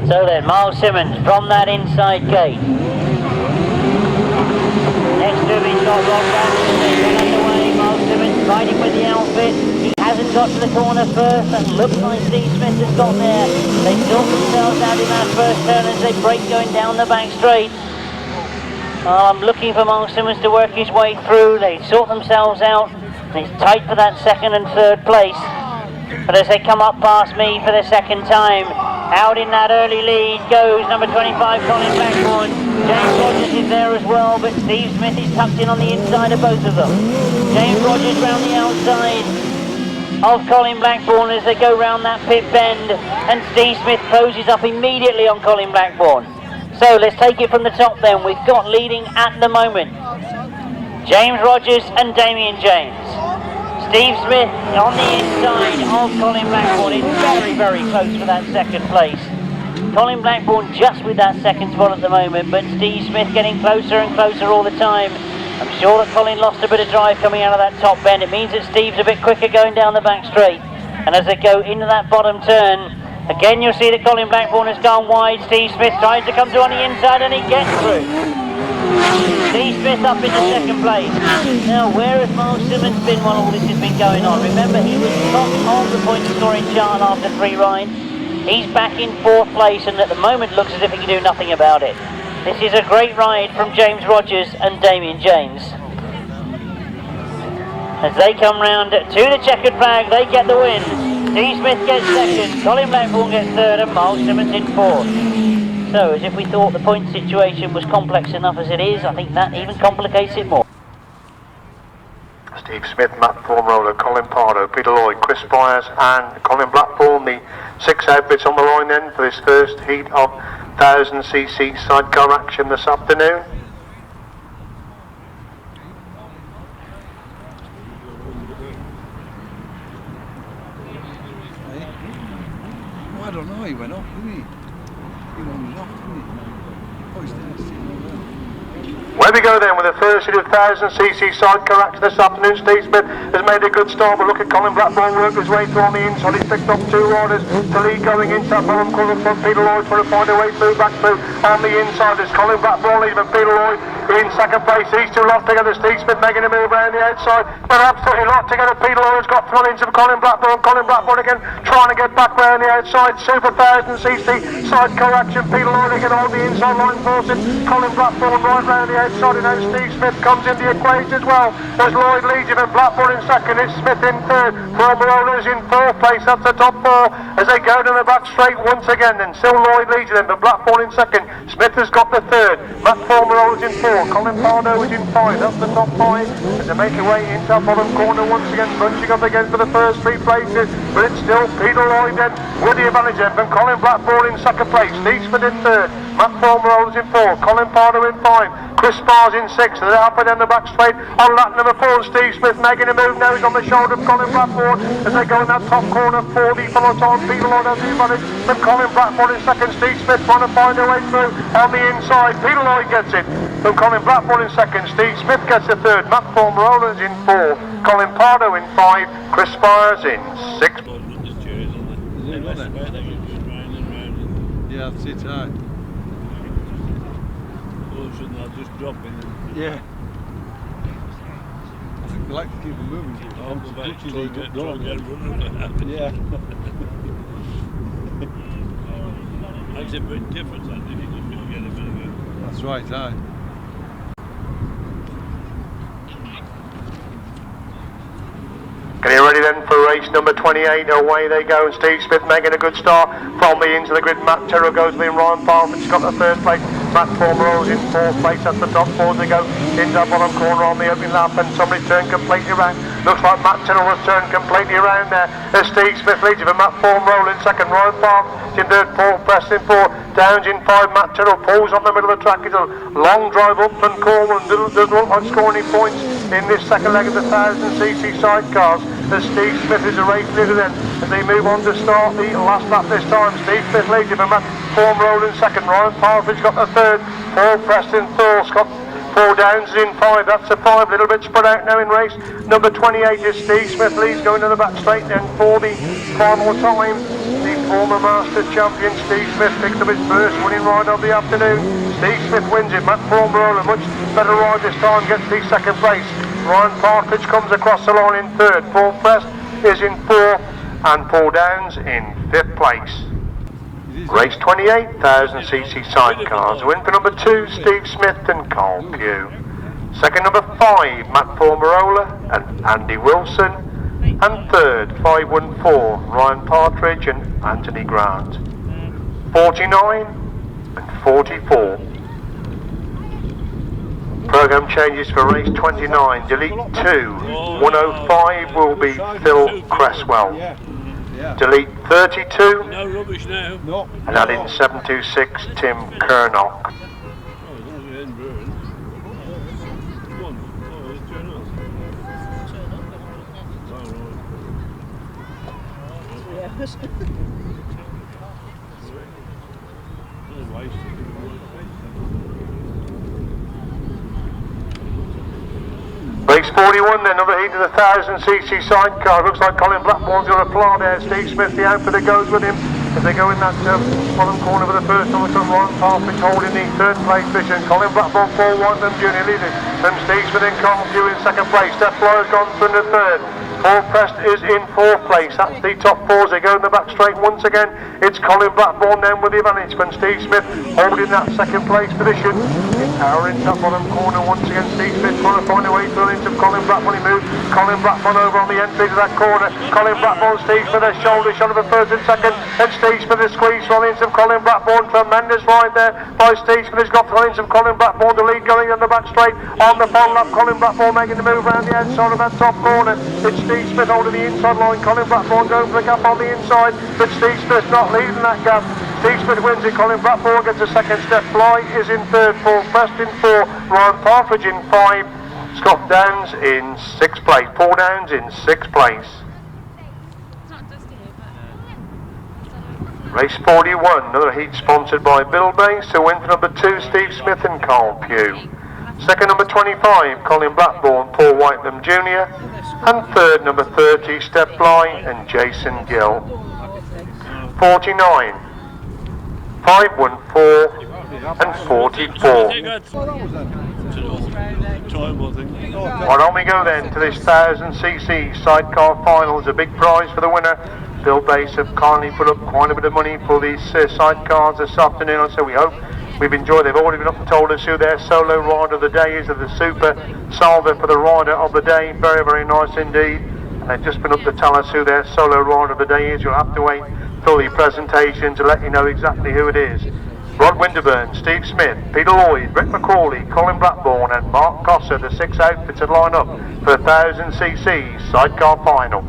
So then, Myles Simmons from that inside gate. Next to him he's got Rob Bassett, they've been underway. Myles Simmons fighting with the outfit. He hasn't got to the corner first, and looks like Steve Smith has got there. They sort themselves out in that first turn as they break going down the back straight. I'm looking for Myles Simmons to work his way through. They sort themselves out. It's tight for that second and third place. But as they come up past me for the second time, out in that early lead goes number 25, Colin Blackbourn. James Rogers is there as well, but Steve Smith is tucked in on the inside of both of them. James Rogers round the outside of Colin Blackbourn as they go round that pit bend, and Steve Smith closes up immediately on Colin Blackbourn. So let's take it from the top then. We've got leading at the moment James Rogers and Damien James. Steve Smith on the inside of Colin Blackbourn. It's very, very close for that second place. Colin Blackbourn just with that second spot at the moment, but Steve Smith getting closer and closer all the time. I'm sure that Colin lost a bit of drive coming out of that top bend. It means that Steve's a bit quicker going down the back straight. And as they go into that bottom turn, again you'll see that Colin Blackbourn has gone wide. Steve Smith tries to come through on the inside and he gets through. Steve Smith up into second place. Now, where has Myles Simmons been while all this has been going on? Remember, he was top of the point scoring chart after 3 rides. He's back in 4th place and at the moment looks as if he can do nothing about it. This is a great ride from James Rogers and Damien James. As they come round to the checkered flag, they get the win. Steve Smith gets 2nd, Colin Blackbourn gets 3rd and Myles Simmons in 4th. So as if we thought the point situation was complex enough as it is, I think that even complicates it more. Steve Smith, Matt Formroller, Colin Pardo, Peter Lloyd, Chris Byers and Colin Blackbourn, the 6 outfits on the line then for this first heat of 1000cc sidecar action this afternoon. I don't know, he went off, didn't he? He went off, didn't he? Oh, he's there. Where we go then with the first hit of 1000cc sidecar action this afternoon. Steve Smith has made a good start, but look at Colin Blackbourn work his way through on the inside. He's picked up 2 riders to lead going into that bottom corner front. Peter Lloyd trying to find a way through back through on the inside. There's Colin Blackbourn leading Peter Lloyd in 2nd place. These 2 locked together. Steve Smith making a move around the outside, but absolutely locked together. Peter Lloyd's got thrown into Colin Blackbourn. Colin Blackbourn again trying to get back round the outside. Super 1000cc sidecar action. Peter Lloyd again on the inside line forcing Colin Blackbourn right round the outside, and now Steve Smith comes in the equation as well. There's Lloyd leads him and Blackbourn in 2nd. It's Smith in 3rd. Formroller is in 4th place. That's the top 4 as they go down the back straight once again. Then still Lloyd leads them, but Blackbourn in 2nd. Smith has got the 3rd. Matt Formroller is in 4th. Colin Pardo is in 5th. That's the top 5 as they make their way into that bottom corner once again, bunching up again for the first 3 places. But it's still Peter Lloyd then with the advantage then from Colin Blackbourn in 2nd place. Steve Smith in 3rd. Matt Formroller is in 4th. Colin Pardo in 5th. Chris Barr's in 6th, and they're up and down the back straight on lap number 4. Steve Smith making a move now. He's on the shoulder of Colin Blackbourn as they go in that top corner for the follow time. Peter Lloyd has the advantage from Colin Blackbourn in 2nd. Steve Smith trying to find a way through on the inside. Peter Lloyd gets it from Colin Blackbourn in 2nd. Steve Smith gets the 3rd. Matt Formroller is in 4th. Colin Pardo in 5th. Chris Barr's in 6th. Yeah, that's it, right. Just dropping them. Yeah. I think they like to keep them moving. I'll go back to get running. Yeah. Makes a big difference, I think, if you're going to get a bit of it. That's right, aye. Getting ready then for race number 28. Away they go, and Steve Smith making a good start from the into the grid. Matt Tyrrell goes with him. Ryan Parfit's got the 3rd place. Matt Formroller in 4th place. That's the top 4 as they go into that bottom corner on the opening lap, and somebody turned completely around. Looks like Matt Tyrrell has turned completely around there as Steve Smith leads him, and Matt Formroller in 2nd. Ryan Parfit's in 3rd. Paul Preston in 4th. Downs in 5. Matt Tyrrell pulls on the middle of the track. It's a long drive up from Cornwall and doesn't look like scoring any points in this 2nd leg of the 1000cc sidecars, as Steve Smith is a race leader then as they move on to start the last lap this time. Steve Smith leads him, and Matt Formroller in 2nd. Ryan Parfit's got the 3rd. Paul Preston 4th. Scott 4 Downs in 5. That's a 5, a little bit spread out now in race number 28 as Steve Smith leads going to the back straight then for the final time. The former Masters champion Steve Smith picks up his first winning ride of the afternoon. Steve Smith wins it. Matt Formroller, much better ride this time, gets the 2nd place. Ryan Partridge comes across the line in 3rd. Paul Prest is in 4th, and Paul Downs in 5th place. Race 28, 1000cc sidecars. Win for number 2, Steve Smith and Carl Pugh. 2nd, number 5, Matt Formroller and Andy Wilson. And 3rd, 514, Ryan Partridge and Anthony Grant. 49 and 44. Programme changes for race 29. Delete 2. 105 will be Phil Cresswell. Delete 32. No rubbish now. No. And add in 726 Tim Kernock. Race 41 then, another heat of the 1000cc sidecar. Looks like Colin Blackbourn's got a plough there. Steve Smith, the outfit that goes with him as they go in that bottom corner for the first time. Ryan Parfit's holding the 3rd place position. Colin Blackbourn, Paul Whitelam Jr. leading from Steve Smith and Carl Pugh in 2nd place. Steph Flyer's gone through in the 3rd. Paul Prest is in 4th place. That's the top 4 as they go in the back straight once again. It's Colin Blackbourn then with the advantage from Steve Smith holding that 2nd place position. Power in top bottom corner once again. Steve Smith trying to find a way through into Colin Blackbourn. He moves Colin Blackbourn over on the entry to that corner. Colin Blackbourn, Steve Smith, a shoulder shot of a 1st and 2nd. And Steve Smith is squeezed from the inch of Colin Blackbourn. Tremendous ride there by Steve Smith. He's got the inch of Colin Blackbourn. The lead going in the back straight on the final lap. Colin Blackbourn making the move around the outside of that top corner. It's Steve Smith holding the inside line. Colin Blackbourn going for the gap on the inside, but Steve Smith not leading that gap. Steve Smith wins it. Colin Blackbourn gets a 2nd step. Fly is in 3rd, Paul Prest in 4, Ryan Partridge in 5, Scott Downs in 6th place. Paul Downs in 6th place. Race 41, another heat sponsored by Bill Bass. To win for number 2, Steve Smith and Carl Pugh. 2nd, number 25, Colin Blackbourn, Paul Whitelam Jr. And 3rd, number 30, Steph Fly and Jason Gill. 49, 514 and 44. Right, on we go then to this 1000cc sidecar final. It's a big prize for the winner. Bill Bass have kindly put up quite a bit of money for these sidecars this afternoon, so we hope we've enjoyed. They've already been up and told us who their solo rider of the day is, of the Super Salver for the rider of the day. Very, very nice indeed. And they've just been up to tell us who their solo rider of the day is. You'll have to wait till the presentation to let you know exactly who it is. Rod Winterburn, Steve Smith, Peter Lloyd, Rick McCauley, Colin Blackbourn and Mark Cosser, the 6 outfits that line up for the 1000cc sidecar final.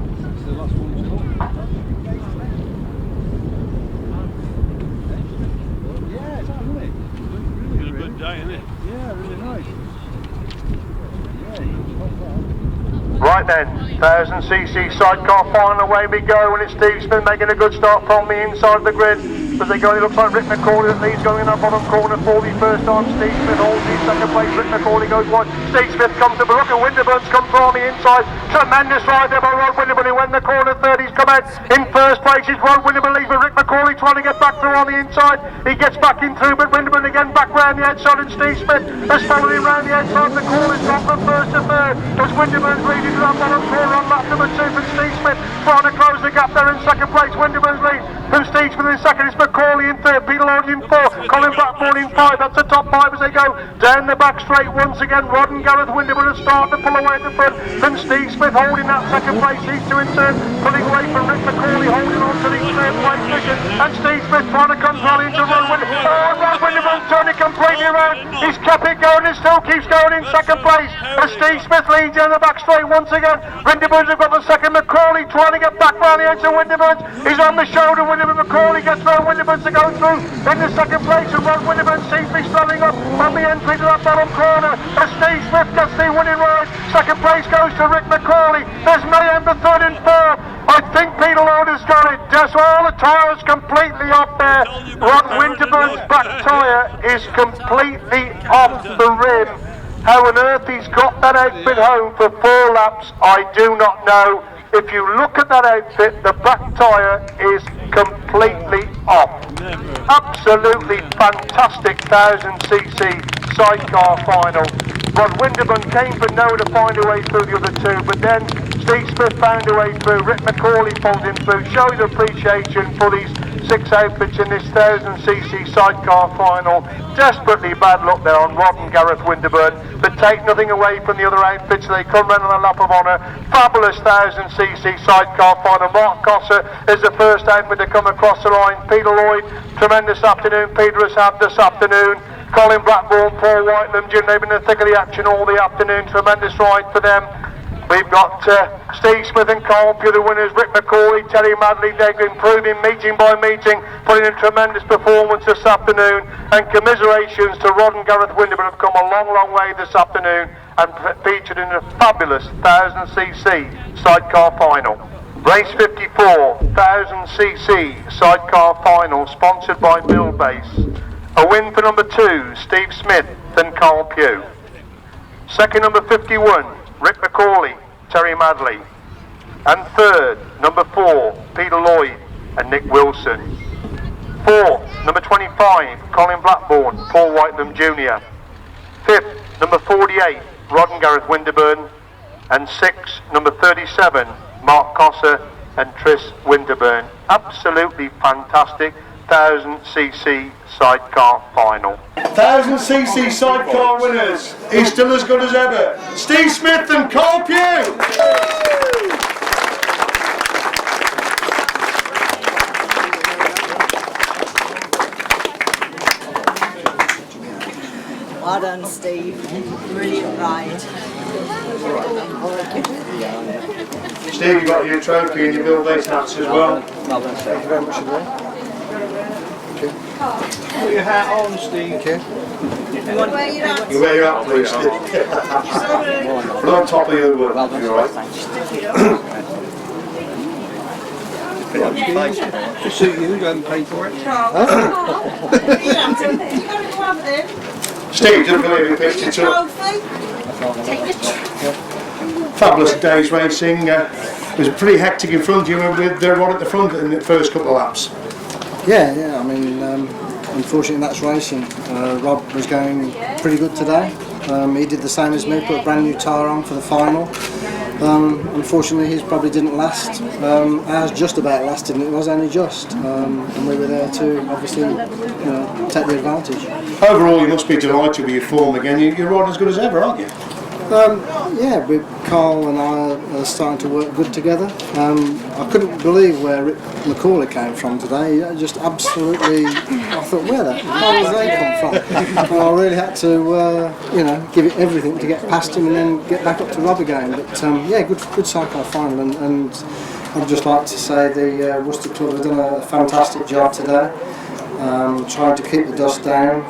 Right then, 1000cc sidecar final, away we go, and it's Steve Smith making a good start from the inside of the grid. As they go, it looks like Rick McCauley that leads going in that bottom corner for the first time. Steve Smith holds the 2nd place. Rick McCauley goes wide. Steve Smith comes to the look, and Winterburn's come from the inside. Tremendous ride there by Rod Winterburn, who went the corner 30. He's come out in 1st place. It's Rod Winterburn leads, but Rick McCauley trying to get back through on the inside. He gets back in through, but Winterburn again back round the outside, and Steve Smith has followed him round the outside. The corner's gone from 1st to 3rd. As Winterburn's leading to that bottom corner on lap number 2 from Steve Smith, trying to close the gap there in 2nd place. Winterburn's lead from Steve Smith in 2nd. It's McCauley in 3rd. Peter Lloyd in 4, Colin Blackbourn in 5. That's the top 5 as they go down the back straight once again. Rod and Gareth Winterburn are starting to pull away at the front from Steve Smith holding that 2nd place. These two in 3rd, pulling away from Rick McCauley holding on to the 3rd place position, and Steve Smith trying to control into Rod Winterburn. Oh, Rod Winterburn turning completely around. He's kept it going and still keeps going in 2nd place as Steve Smith leads down the back straight once again. Winterburn's have got the 2nd. McCauley trying to get back round the edge of Winterburn. He's on the shoulder. McCauley gets round Winterburn to go through in the 2nd place, and Rod Winterburn seems to be standing up on the entry to that bottom corner as Steve Smith gets the winning ride. 2nd place goes to Rick McCauley. There's Mayhem for 3rd and 4th. I think Peter Lloyd has got it. Just all the tyres completely off there. Rod Winterburn's back tyre is completely off the rim. How on earth he's got that outfit home for 4 laps, I do not know. If you look at that outfit, the back tyre is completely off. Absolutely fantastic 1000cc sidecar final. Rod Winterburn came for nowhere to find a way through the other 2, but then Steve Smith found a way through. Rick McCauley pulled him through, showing appreciation for these 6 outfits in this 1000cc sidecar final. Desperately bad luck there on Rod and Gareth Winterburn, but take nothing away from the other outfits. They come round on a lap of honour. Fabulous 1000cc sidecar final. Mark Cosser is the first outfit to come across the line. Peter Lloyd, tremendous afternoon Peter has had this afternoon. Colin Blackbourn, Paul Whitelam, Jim, they've been in the thick of the action all the afternoon. Tremendous ride for them. We've got Steve Smith and Carl Pugh, the winners, Rick McCauley, Terry Madley. They've been improving meeting by meeting, putting in tremendous performance this afternoon. And commiserations to Rod and Gareth Winterburn have come a long, long way this afternoon and featured in a fabulous 1000cc sidecar final. Race 54, 1000cc sidecar final, sponsored by Bill Bass. A win for number 2, Steve Smith and Carl Pugh. 2nd, number 51, Rick McCauley, Terry Madley. And 3rd, number 4, Peter Lloyd and Nick Wilson. 4th, number 25, Colin Blackbourn, Paul Whitelam Jr. 5th, number 48, Rod and Gareth Winterburn. And 6th, number 37, Mark Cosser and Tris Winterburn. Absolutely fantastic 1000cc sidecar final. 1000cc sidecar winners. He's still as good as ever. Steve Smith and Carl Pugh. Well done, Steve. Brilliant ride. Steve, you got your trophy and your Bill Bates hats as well. Thank you very much indeed. Put your hat on, Steve. You wear your hat? You wear your hat, please, Steve. Put on top of your work. You're all right. To suit you, you haven't paid for it. Steve, didn't believe he picked it up. Fabulous day's racing. It was pretty hectic in front of you with one at the front in the first couple of laps. Yeah, I mean, unfortunately that's racing. Rob was going pretty good today. He did the same as me, put a brand new tyre on for the final. Unfortunately his probably didn't last. Ours just about lasted, and it was only just. And we were there to obviously take the advantage. Overall you must be delighted with your form again. You're riding as good as ever, aren't you? Yeah, Carl and I are starting to work good together. I couldn't believe where Rick McCauley came from today. Just absolutely, I thought, where did they come from? And I really had to, give it everything to get past him and then get back up to Rob again. But yeah, good cycle final, and I'd just like to say the Worcester Club have done a fantastic job today. Trying to keep the dust down.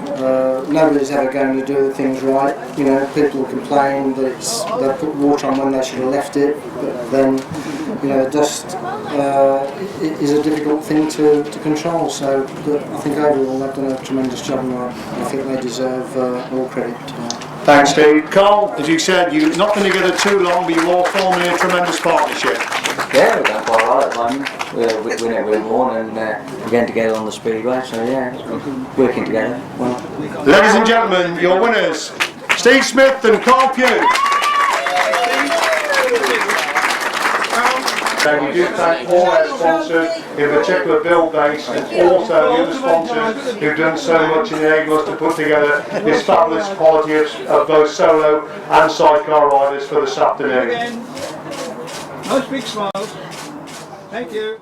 Nobody's ever going to do things right. People complain that they put water on when they should have left it, but then dust is a difficult thing to control. So, but I think overall they've done a tremendous job, and I think they deserve all credit. Thanks, Steve. Carl, as you said, you're not going to get it too long, but you're all forming a tremendous partnership. Yeah, we're going quite right at the moment. We're never won, and we're getting together on the speedway, so yeah, working together well. Ladies and gentlemen, your winners, Steve Smith and Carl Pugh. So we do thank all our sponsors, in particular Bill Bates, and also the other sponsors who've done so much and enabled us to put together this fabulous quality of both solo and sidecar riders for this afternoon. Nice big smiles. Thank you.